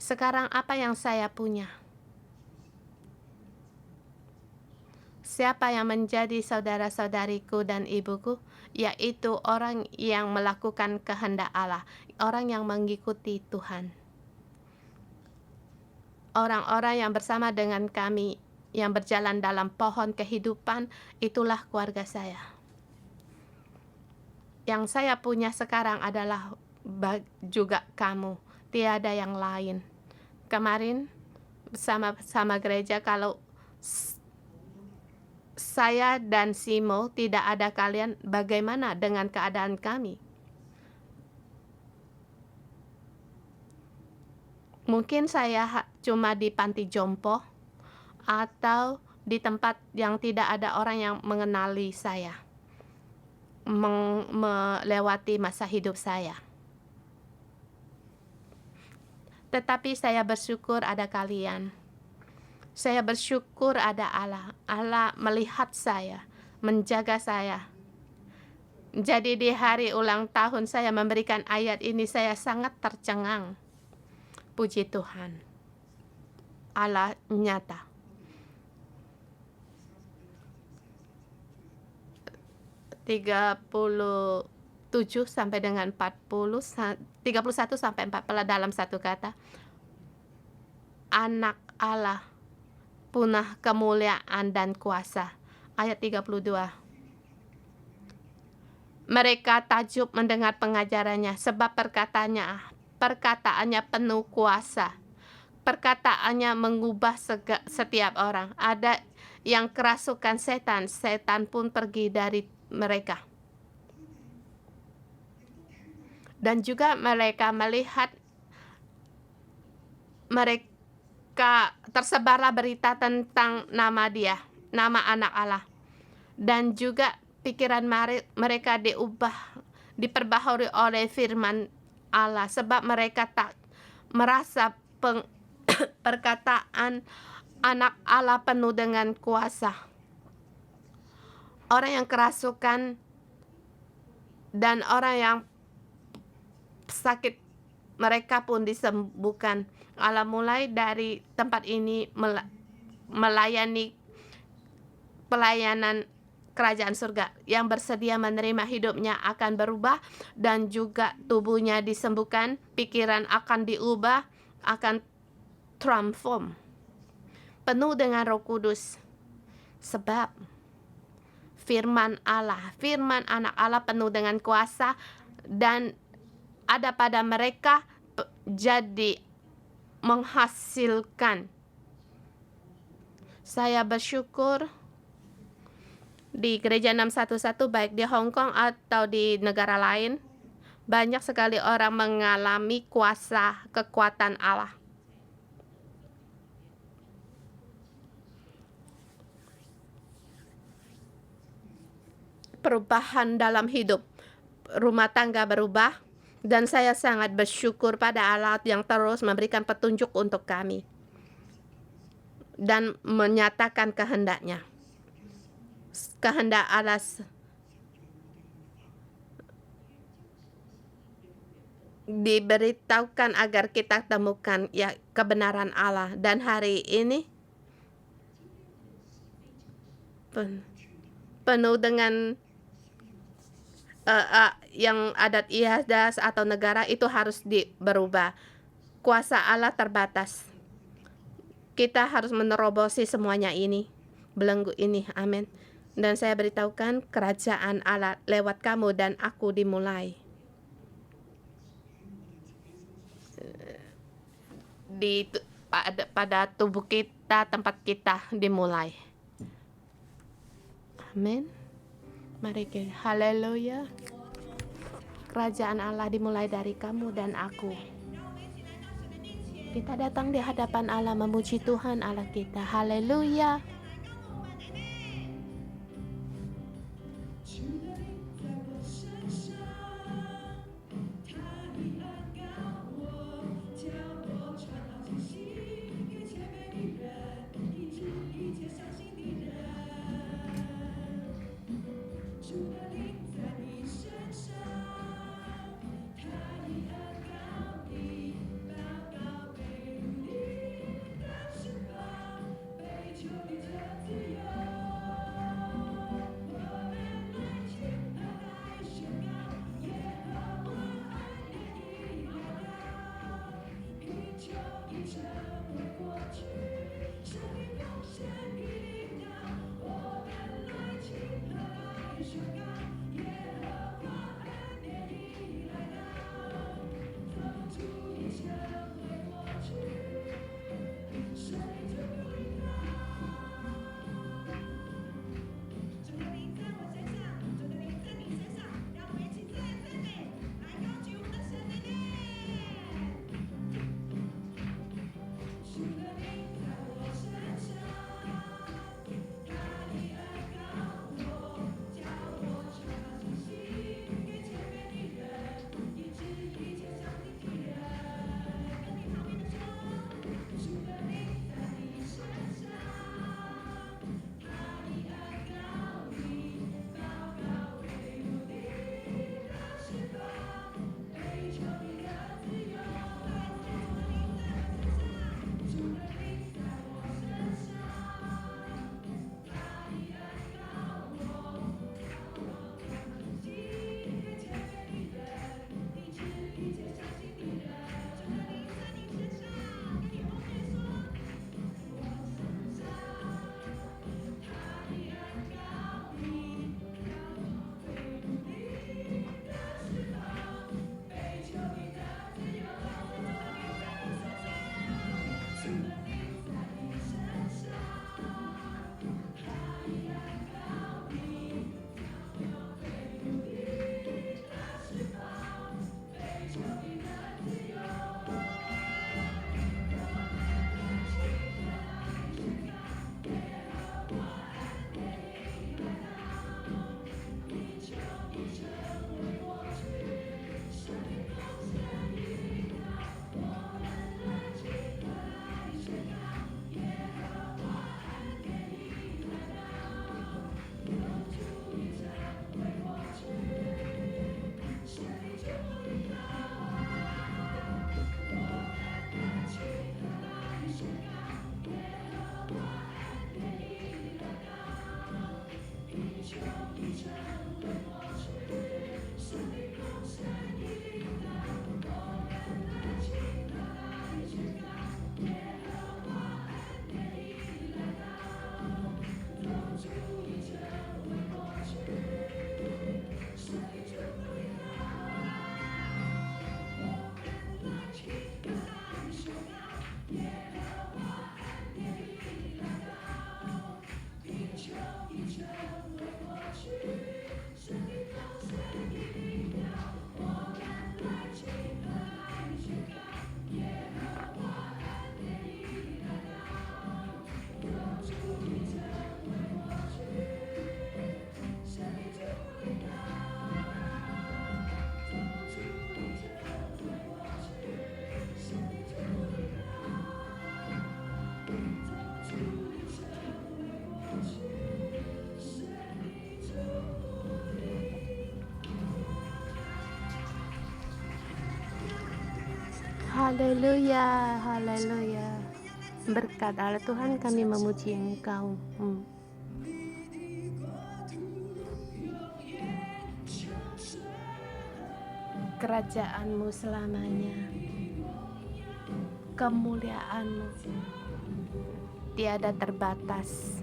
Sekarang apa yang saya punya? Siapa yang menjadi saudara-saudariku dan ibuku? Yaitu orang yang melakukan kehendak Allah, orang yang mengikuti Tuhan. Orang-orang yang bersama dengan kami, yang berjalan dalam pohon kehidupan, itulah keluarga saya. Yang saya punya sekarang adalah juga kamu, tiada yang lain. Kemarin sama gereja, kalau saya dan Simo tidak ada kalian, bagaimana dengan keadaan kami? Mungkin saya cuma di panti jompo atau di tempat yang tidak ada orang yang mengenali saya, melewati masa hidup saya. Tetapi saya bersyukur ada kalian. Saya bersyukur ada Allah. Allah melihat saya, menjaga saya. Jadi di hari ulang tahun saya memberikan ayat ini, saya sangat tercengang. Puji Tuhan, Allah nyata. 37 sampai dengan 40, 31 sampai 40 dalam satu kata. Anak Allah punah kemuliaan dan kuasa. Ayat 32. Mereka takjub mendengar pengajarannya, sebab perkataannya penuh kuasa. Perkataannya mengubah setiap orang. Ada yang kerasukan setan, setan pun pergi dari mereka. Dan juga mereka melihat, mereka tersebarlah berita tentang nama dia, nama anak Allah. Dan juga pikiran mereka diperbaharui oleh firman Allah, sebab mereka tak merasa perkataan anak Allah penuh dengan kuasa. Orang yang kerasukan dan orang yang sakit, mereka pun disembuhkan. Allah mulai dari tempat ini melayani pelayanan kerajaan surga. Yang bersedia menerima hidupnya akan berubah, dan juga tubuhnya disembuhkan, pikiran akan diubah, akan transform, penuh dengan Roh Kudus. Sebab firman Allah, firman anak Allah penuh dengan kuasa, dan ada pada mereka, jadi menghasilkan. Saya bersyukur di Gereja 611, baik di Hong Kong atau di negara lain, banyak sekali orang mengalami kuasa kekuatan Allah. Perubahan dalam hidup, rumah tangga berubah, dan saya sangat bersyukur pada Allah yang terus memberikan petunjuk untuk kami dan menyatakan kehendaknya. Kehendak Allah diberitahukan agar kita temukan ya kebenaran Allah, dan hari ini penuh dengan yang adat istiadat atau negara itu harus berubah. Kuasa Allah terbatas. Kita harus menerobosi semuanya ini, belenggu ini. Amin. Dan saya beritahukan kerajaan Allah lewat kamu dan aku dimulai. Pada tubuh kita, tempat kita dimulai. Amin. Mari kita haleluya. Kerajaan Allah dimulai dari kamu dan aku. Kita datang di hadapan Allah memuji Tuhan Allah kita. Haleluya. Haleluya, haleluya. Berkat Allah Tuhan kami memuji Engkau. Kerajaan-Mu selamanya, kemuliaan-Mu tiada terbatas.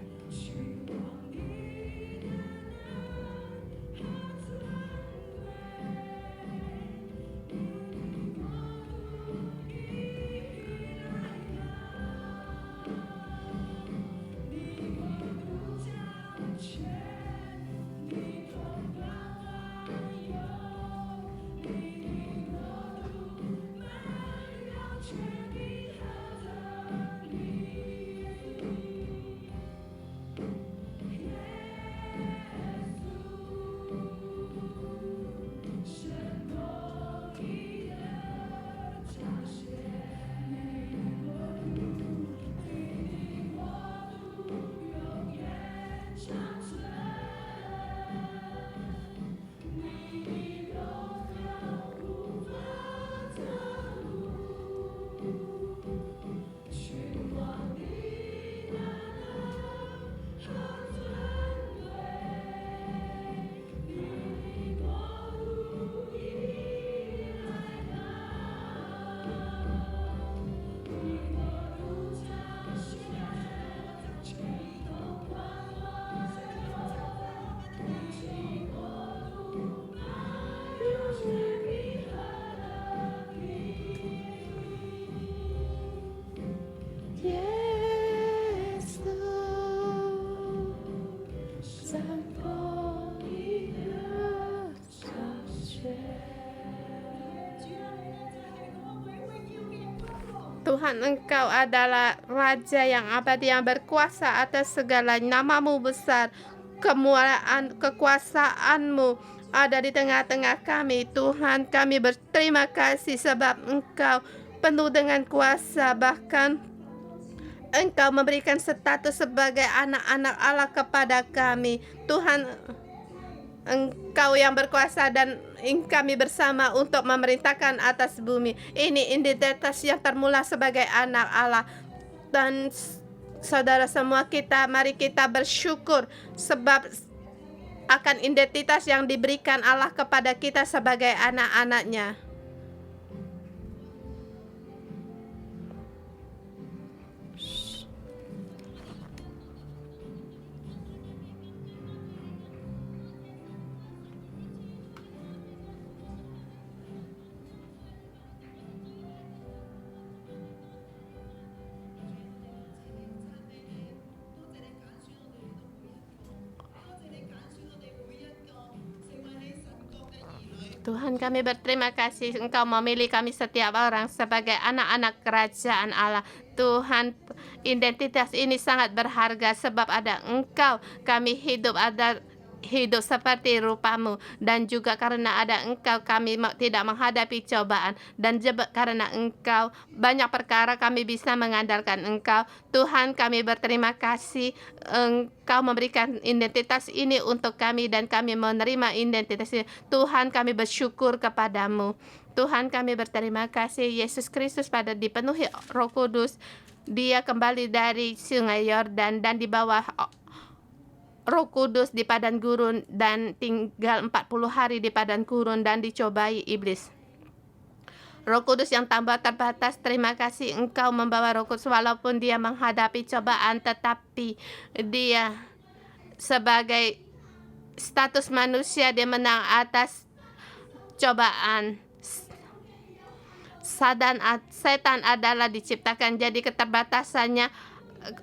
Tuhan, Engkau adalah Raja yang abadi, yang berkuasa atas segalanya. Nama-Mu besar, kemuliaan, kekuasaan-Mu ada di tengah-tengah kami. Tuhan, kami berterima kasih sebab Engkau penuh dengan kuasa. Bahkan Engkau memberikan status sebagai anak-anak Allah kepada kami. Tuhan, Engkau yang berkuasa dan kami bersama untuk memerintahkan atas bumi. Ini identitas yang termula sebagai anak Allah. Dan saudara semua kita, mari kita bersyukur sebab akan identitas yang diberikan Allah kepada kita sebagai anak-anaknya. Tuhan, kami berterima kasih Engkau memilih kami setiap orang sebagai anak-anak kerajaan Allah. Tuhan, identitas ini sangat berharga sebab ada Engkau kami hidup seperti rupa-Mu, dan juga karena ada Engkau kami tidak menghadapi cobaan, dan karena Engkau banyak perkara kami bisa mengandalkan Engkau. Tuhan, kami berterima kasih Engkau memberikan identitas ini untuk kami dan kami menerima identitas ini. Tuhan, kami bersyukur kepadamu. Tuhan, kami berterima kasih Yesus Kristus pada dipenuhi Roh Kudus. Dia kembali dari Sungai Yordan dan di bawah Roh Kudus di padang gurun dan tinggal 40 hari di padang gurun dan dicobai iblis. Roh Kudus yang tanpa terbatas, terima kasih Engkau membawa Roh Kudus walaupun dia menghadapi cobaan, tetapi dia sebagai status manusia dia menang atas cobaan. Setan adalah diciptakan, jadi keterbatasannya,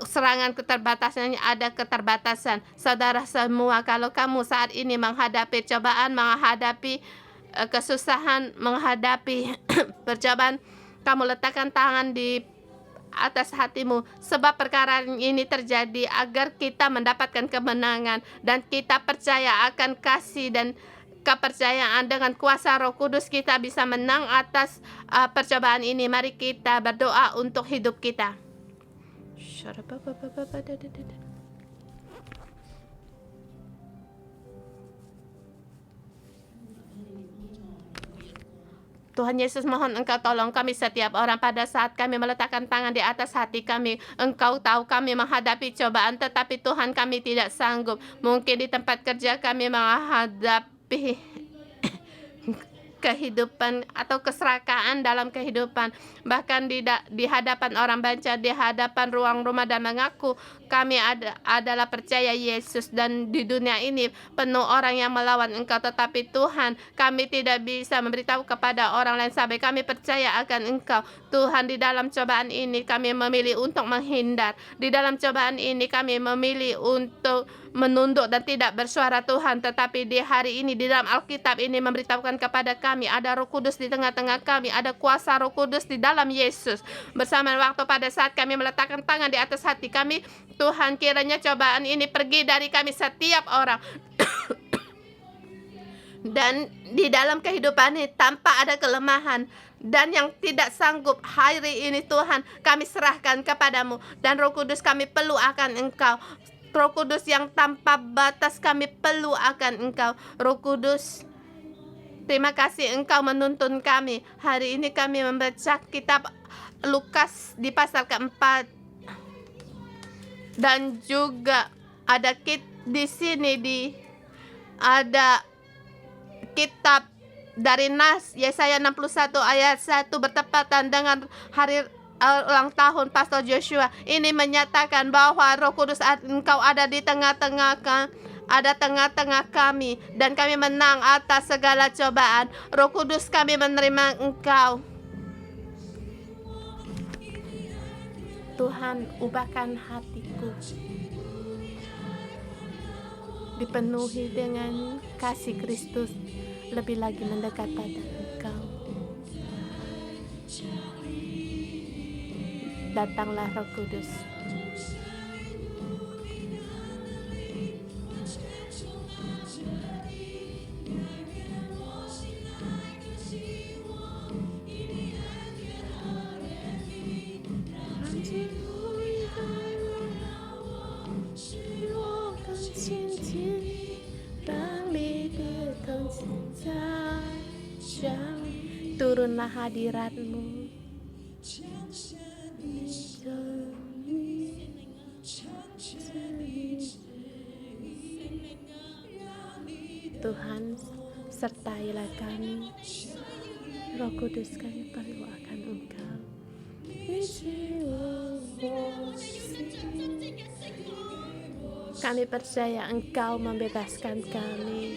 serangan keterbatasannya ada keterbatasan. Saudara semua, kalau kamu saat ini menghadapi cobaan, menghadapi kesusahan, menghadapi percobaan, kamu letakkan tangan di atas hatimu, sebab perkara ini terjadi agar kita mendapatkan kemenangan dan kita percaya akan kasih dan kepercayaan. Dengan kuasa Roh Kudus kita bisa menang atas percobaan ini. Mari kita berdoa untuk hidup kita. Tuhan Yesus, mohon Engkau tolong kami setiap orang pada saat kami meletakkan tangan di atas hati kami. Engkau tahu kami menghadapi cobaan, tetapi Tuhan kami tidak sanggup. Mungkin di tempat kerja kami menghadapi kehidupan atau keserakaan dalam kehidupan, bahkan di hadapan orang banyak, di hadapan ruang rumah, dan mengaku kami adalah percaya Yesus, dan di dunia ini penuh orang yang melawan Engkau, tetapi Tuhan kami tidak bisa memberitahu kepada orang lain sampai kami percaya akan Engkau. Tuhan, di dalam cobaan ini kami memilih untuk menghindar, di dalam cobaan ini kami memilih untuk menunduk dan tidak bersuara Tuhan, tetapi di hari ini di dalam Alkitab ini memberitahukan kepada kami ada Roh Kudus di tengah-tengah kami, ada kuasa Roh Kudus di dalam Yesus. Bersama waktu pada saat kami meletakkan tangan di atas hati kami, Tuhan kiranya cobaan ini pergi dari kami setiap orang. Dan di dalam kehidupan ini tanpa ada kelemahan dan yang tidak sanggup, hari ini Tuhan kami serahkan kepadamu, dan Roh Kudus kami perlu akan Engkau. Roh Kudus yang tanpa batas kami perlu akan Engkau. Roh Kudus, terima kasih Engkau menuntun kami. Hari ini kami membaca kitab Lukas di pasal keempat, dan juga ada di sini ada kitab dari Nas Yesaya 61 ayat 1 bertepatan dengan hari ulang tahun Pastor Joshua. Ini menyatakan bahwa Roh Kudus Engkau ada di tengah-tengah kami, dan kami menang atas segala cobaan. Roh Kudus, kami menerima Engkau. Tuhan, ubahkan hatiku dipenuhi dengan kasih Kristus, lebih lagi mendekat pada Engkau. Datanglah Roh Kudus. Turunlah hadirat-Mu. Tuhan, sertailah kami. Roh Kudus, kami perlu akan Engkau. Kami percaya Engkau membebaskan kami.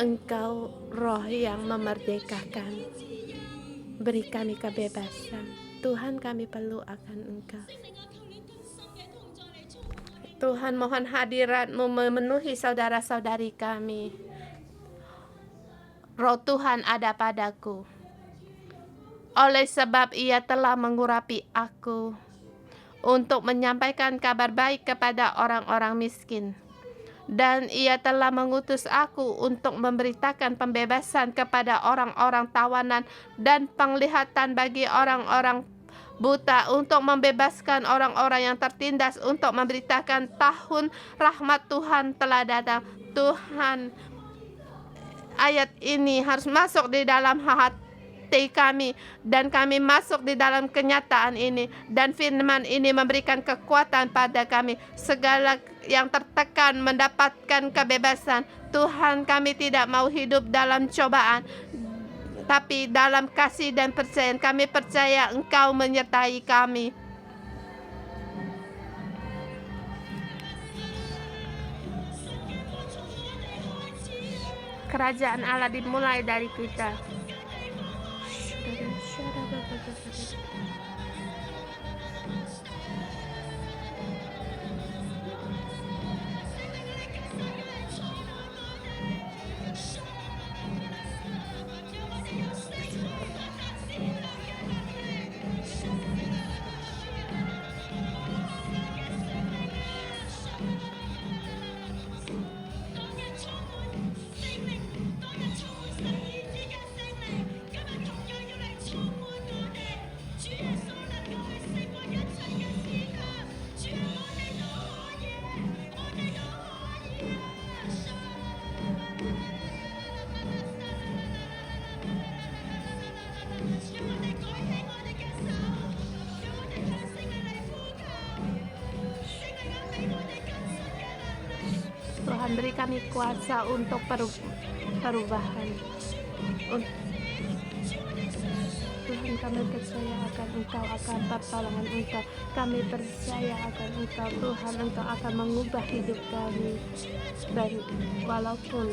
Engkau Roh yang memerdekakan. Beri kami kebebasan. Tuhan, kami perlu akan Engkau. Tuhan, mohon hadirat-Mu memenuhi saudara-saudari kami. Roh Tuhan ada padaku, oleh sebab Ia telah mengurapi aku untuk menyampaikan kabar baik kepada orang-orang miskin. Dan Ia telah mengutus aku untuk memberitakan pembebasan kepada orang-orang tawanan dan penglihatan bagi orang-orang buta, untuk membebaskan orang-orang yang tertindas, untuk memberitakan tahun rahmat Tuhan telah datang. Tuhan, ayat ini harus masuk di dalam hati kami, dan kami masuk di dalam kenyataan ini, dan firman ini memberikan kekuatan pada kami. Segala yang tertekan mendapatkan kebebasan. Tuhan, kami tidak mau hidup dalam cobaan, tapi dalam kasih dan percaya. Kami percaya Engkau menyertai kami. Kerajaan Allah dimulai dari kita. Tuhan beri kami kuasa untuk perubahan. Tuhan, kami percaya akan Engkau, akan pertolongan Engkau. Kami percaya akan Engkau, Tuhan. Engkau akan mengubah hidup kami. Dan walaupun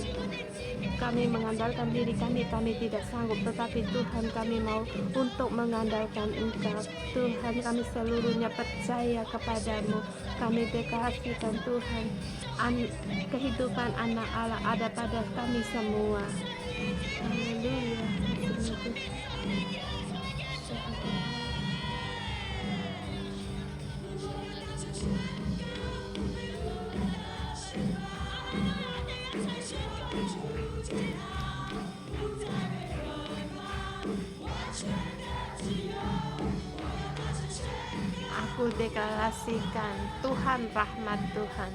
kami mengandalkan diri kami tidak sanggup, tetapi Tuhan, kami mau untuk mengandalkan Engkau. Tuhan, kami seluruhnya percaya kepadamu. Kami berkasihkan Tuhan. Kehidupan anak Allah ada pada kami semua. Haleluya. Aku deklarasikan Tuhan, rahmat Tuhan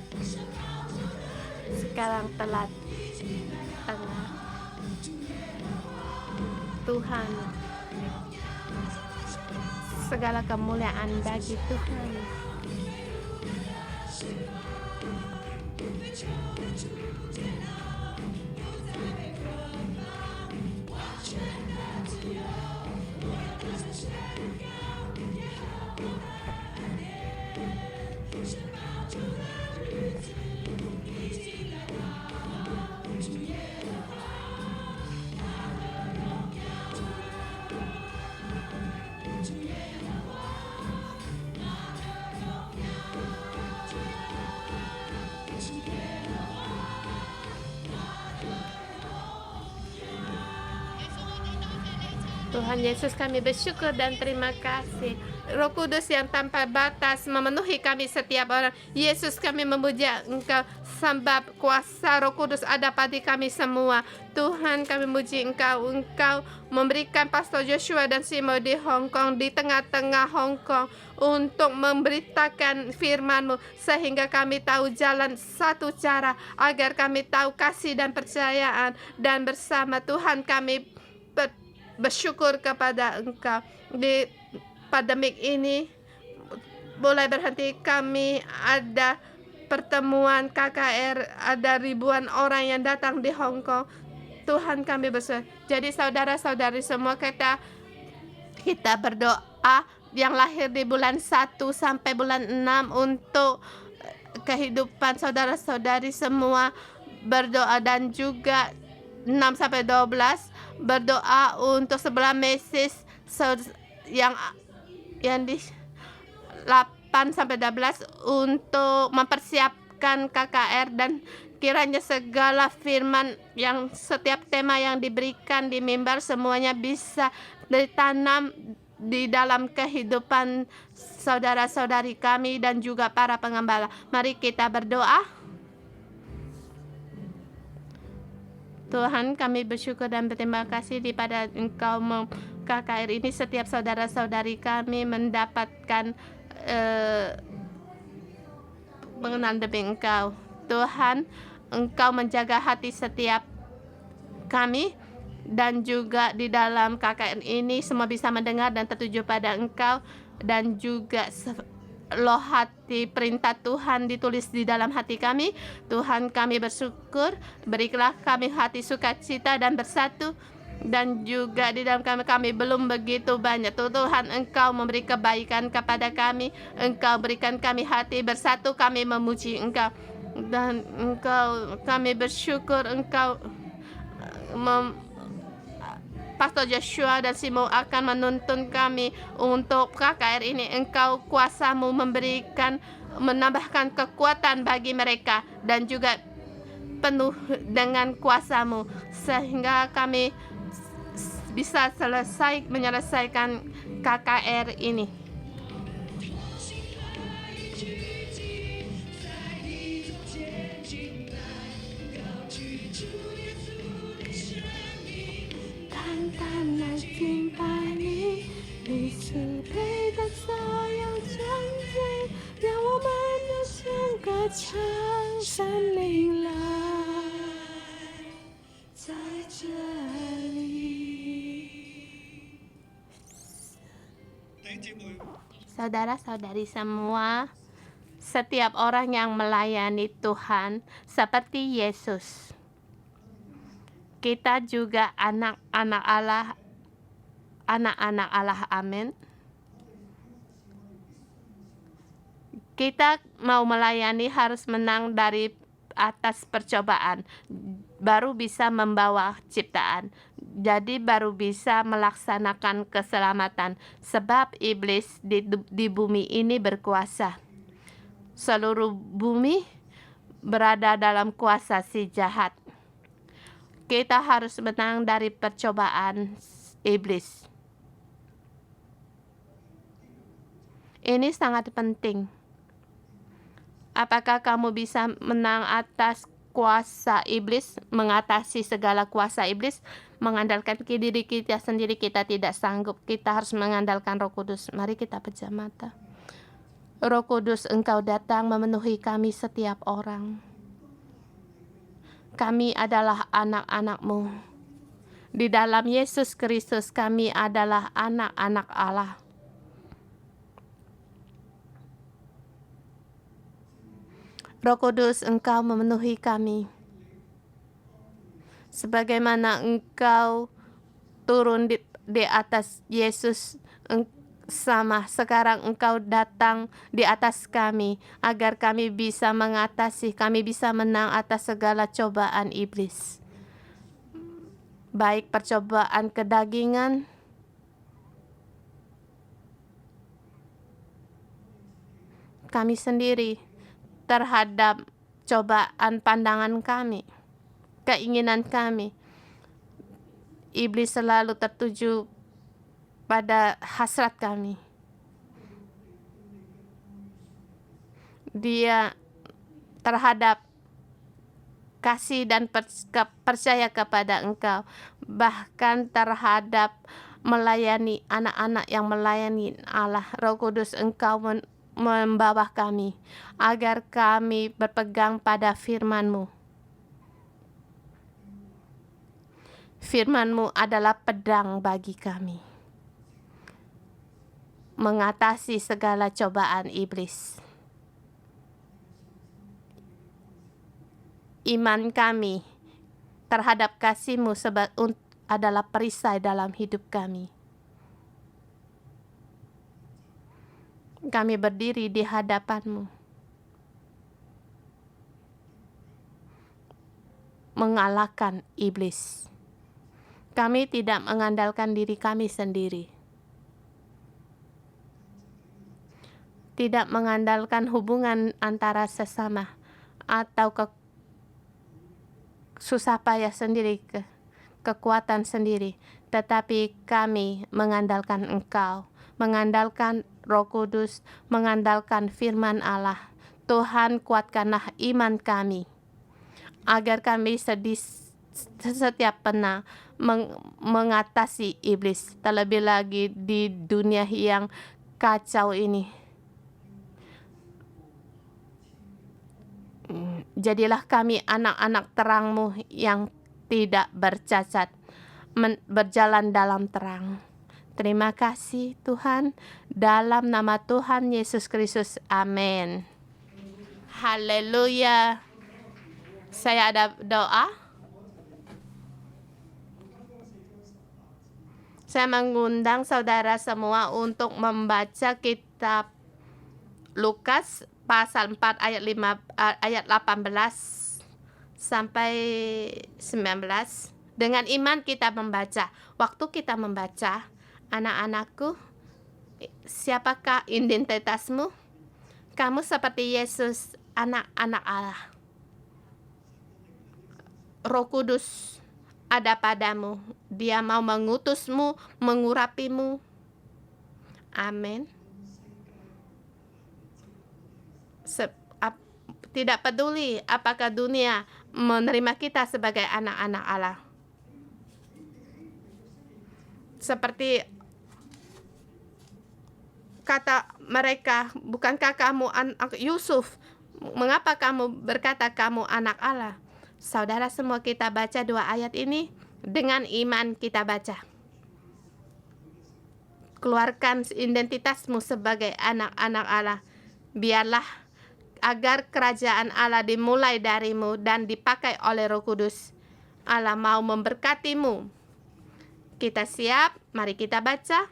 sekarang telah tengah. Tuhan, segala kemuliaan bagi Tuhan. Tuhan Yesus, kami bersyukur dan terima kasih. Roh Kudus yang tanpa batas memenuhi kami setiap orang. Yesus, kami memuja Engkau sebab kuasa Roh Kudus ada pada kami semua. Tuhan, kami memuji Engkau. Engkau memberikan Pastor Joshua dan Simo di Hong Kong, di tengah-tengah Hong Kong, untuk memberitakan firman-Mu, sehingga kami tahu jalan satu cara, agar kami tahu kasih dan percayaan. Dan bersama Tuhan kami bersyukur kepada Engkau. Di pandemik ini boleh berhenti, kami ada pertemuan KKR, ada ribuan orang yang datang di Hong Kong. Tuhan, kami bersyukur. Jadi saudara-saudari semua, kita berdoa yang lahir di bulan 1 sampai bulan 6 untuk kehidupan saudara-saudari semua berdoa, dan juga 6 sampai 12 berdoa untuk sebelah Mesis yang di 8 sampai 12 untuk mempersiapkan KKR, dan kiranya segala firman yang setiap tema yang diberikan di mimbar semuanya bisa ditanam di dalam kehidupan saudara-saudari kami dan juga para pengembala. Mari kita berdoa. Tuhan, kami bersyukur dan berterima kasih pada Engkau KKR ini. Setiap saudara-saudari kami mendapatkan mengenal demi Engkau. Tuhan, Engkau menjaga hati setiap kami, dan juga di dalam KKR ini semua bisa mendengar dan tertuju pada Engkau, dan juga loh hati perintah Tuhan ditulis di dalam hati kami. Tuhan, kami bersyukur, berilah kami hati sukacita dan bersatu. Dan juga di dalam kami belum begitu banyak. Tuhan, Engkau memberi kebaikan kepada kami. Engkau berikan kami hati bersatu, kami memuji Engkau. Dan kami bersyukur Engkau Pastor Joshua dan Simo akan menuntun kami untuk KKR ini. Engkau kuasa-Mu menambahkan kekuatan bagi mereka, dan juga penuh dengan kuasa-Mu, sehingga kami bisa menyelesaikan KKR ini. Saudara-saudari semua, setiap orang yang melayani Tuhan seperti Yesus. Kita juga anak-anak Allah, anak-anak Allah, amin. Kita mau melayani harus menang dari atas percobaan, baru bisa membawa ciptaan. Jadi baru bisa melaksanakan keselamatan, sebab iblis di bumi ini berkuasa. Seluruh bumi berada dalam kuasa si jahat. Kita harus menang dari percobaan iblis. Ini sangat penting. Apakah kamu bisa menang atas kuasa iblis, mengatasi segala kuasa iblis? Mengandalkan diri kita sendiri kita tidak sanggup. Kita harus mengandalkan Roh Kudus. Mari kita pejam mata. Roh Kudus, Engkau datang memenuhi kami setiap orang. Kami adalah anak-anak-Mu. Di dalam Yesus Kristus kami adalah anak-anak Allah. Roh Kudus, Engkau memenuhi kami. Sebagaimana Engkau turun di atas Yesus, sama sekarang Engkau datang di atas kami, agar kami bisa mengatasi, kami bisa menang atas segala cobaan iblis. Baik percobaan kedagingan, kami sendiri, terhadap cobaan pandangan kami, keinginan kami. Iblis selalu tertuju pada hasrat kami. Dia terhadap kasih dan percaya kepada Engkau, bahkan terhadap melayani anak-anak yang melayani Allah. Roh Kudus, Engkau membawa kami agar kami berpegang pada firman-Mu. Firman-Mu adalah pedang bagi kami, mengatasi segala cobaan iblis. Iman kami terhadap kasih-Mu adalah perisai dalam hidup kami. Kami berdiri di hadapan-Mu, mengalahkan iblis. Kami tidak mengandalkan diri kami sendiri, tidak mengandalkan hubungan antara sesama atau susah payah sendiri, kekuatan sendiri, tetapi kami mengandalkan Engkau, mengandalkan Roh Kudus, mengandalkan firman Allah. Tuhan, kuatkanlah iman kami, agar kami setiap pernah mengatasi iblis, terlebih lagi di dunia yang kacau ini. Jadilah kami anak-anak terang-Mu yang tidak bercacat, berjalan dalam terang. Terima kasih Tuhan, dalam nama Tuhan Yesus Kristus, amin. Haleluya. Saya ada doa. Saya mengundang saudara semua untuk membaca kitab Lukas pasal 4 ayat 18 sampai 19. Dengan iman kita membaca. Waktu kita membaca, anak-anakku, siapakah identitasmu? Kamu seperti Yesus, anak-anak Allah. Roh Kudus ada padamu. Dia mau mengutusmu, mengurapimu. Amin. Tidak peduli apakah dunia menerima kita sebagai anak-anak Allah. Seperti kata mereka, bukankah kamu anak Yusuf? Mengapa kamu berkata kamu anak Allah? Saudara semua, kita baca 2 ayat ini dengan iman, kita baca. Keluarkan identitasmu sebagai anak-anak Allah. Biarlah agar kerajaan Allah dimulai darimu dan dipakai oleh Roh Kudus. Allah mau memberkatimu. Kita siap? Mari kita baca.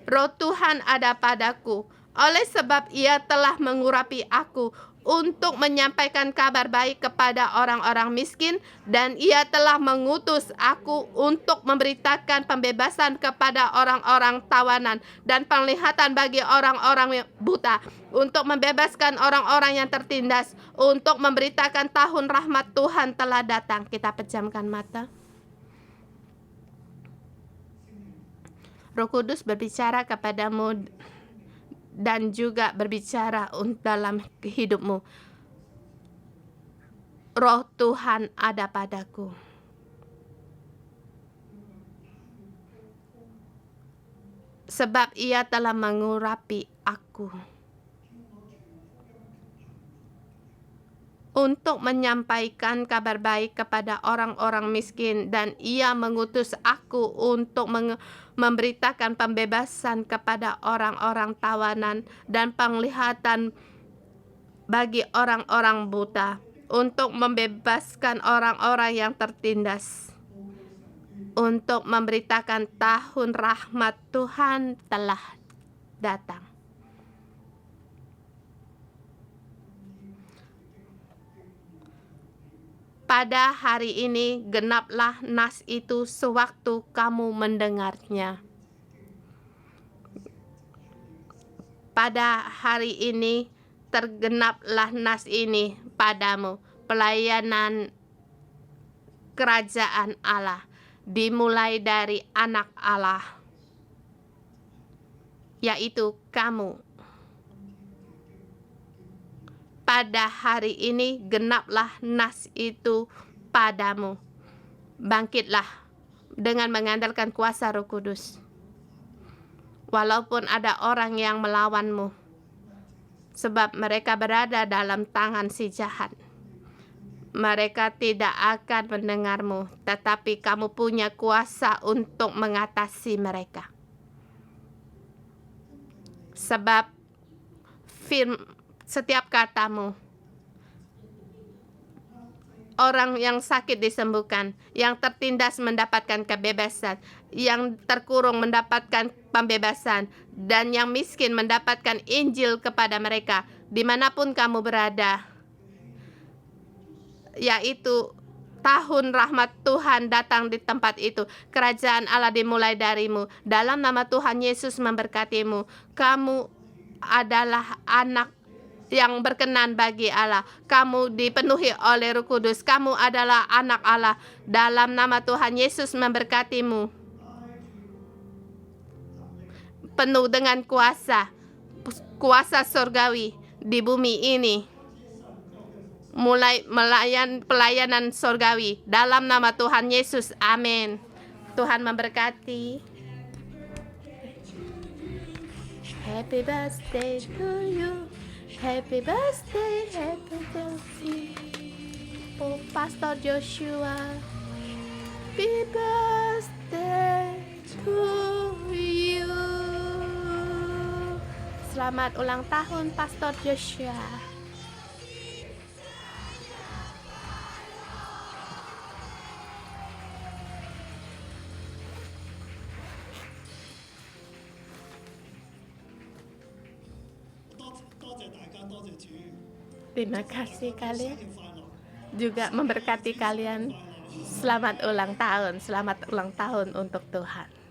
Roh Tuhan ada padaku, oleh sebab Ia telah mengurapi aku untuk menyampaikan kabar baik kepada orang-orang miskin, dan Ia telah mengutus aku untuk memberitakan pembebasan kepada orang-orang tawanan dan penglihatan bagi orang-orang buta, untuk membebaskan orang-orang yang tertindas, untuk memberitakan tahun rahmat Tuhan telah datang. Kita pejamkan mata. Roh Kudus berbicara kepadamu dan juga berbicara dalam hidupmu. Roh Tuhan ada padaku. Sebab Ia telah mengurapi aku untuk menyampaikan kabar baik kepada orang-orang miskin, dan Ia mengutus aku untuk memberitakan pembebasan kepada orang-orang tawanan dan penglihatan bagi orang-orang buta, untuk membebaskan orang-orang yang tertindas, untuk memberitakan tahun rahmat Tuhan telah datang. Pada hari ini genaplah nas itu sewaktu kamu mendengarnya. Pada hari ini tergenaplah nas ini padamu. Pelayanan kerajaan Allah dimulai dari anak Allah, yaitu kamu. Pada hari ini genaplah nas itu padamu. Bangkitlah dengan mengandalkan kuasa Roh Kudus. Walaupun ada orang yang melawanmu, sebab mereka berada dalam tangan si jahat. Mereka tidak akan mendengarmu, tetapi kamu punya kuasa untuk mengatasi mereka. Sebab setiap katamu, orang yang sakit disembuhkan, yang tertindas mendapatkan kebebasan, yang terkurung mendapatkan pembebasan, dan yang miskin mendapatkan Injil kepada mereka, dimanapun kamu berada, yaitu tahun rahmat Tuhan datang di tempat itu. Kerajaan Allah dimulai darimu. Dalam nama Tuhan Yesus memberkatimu. Kamu adalah anak yang berkenan bagi Allah. Kamu dipenuhi oleh Roh Kudus. Kamu adalah anak Allah. Dalam nama Tuhan Yesus memberkatimu. Penuh dengan kuasa surgawi di bumi ini. Mulai pelayanan surgawi dalam nama Tuhan Yesus. Amin. Tuhan memberkati. Happy birthday to you. Happy birthday, happy birthday, oh Pastor Joshua. Happy birthday to you. Selamat ulang tahun Pastor Joshua. Terima kasih kalian. Juga memberkati kalian. Selamat ulang tahun untuk Tuhan.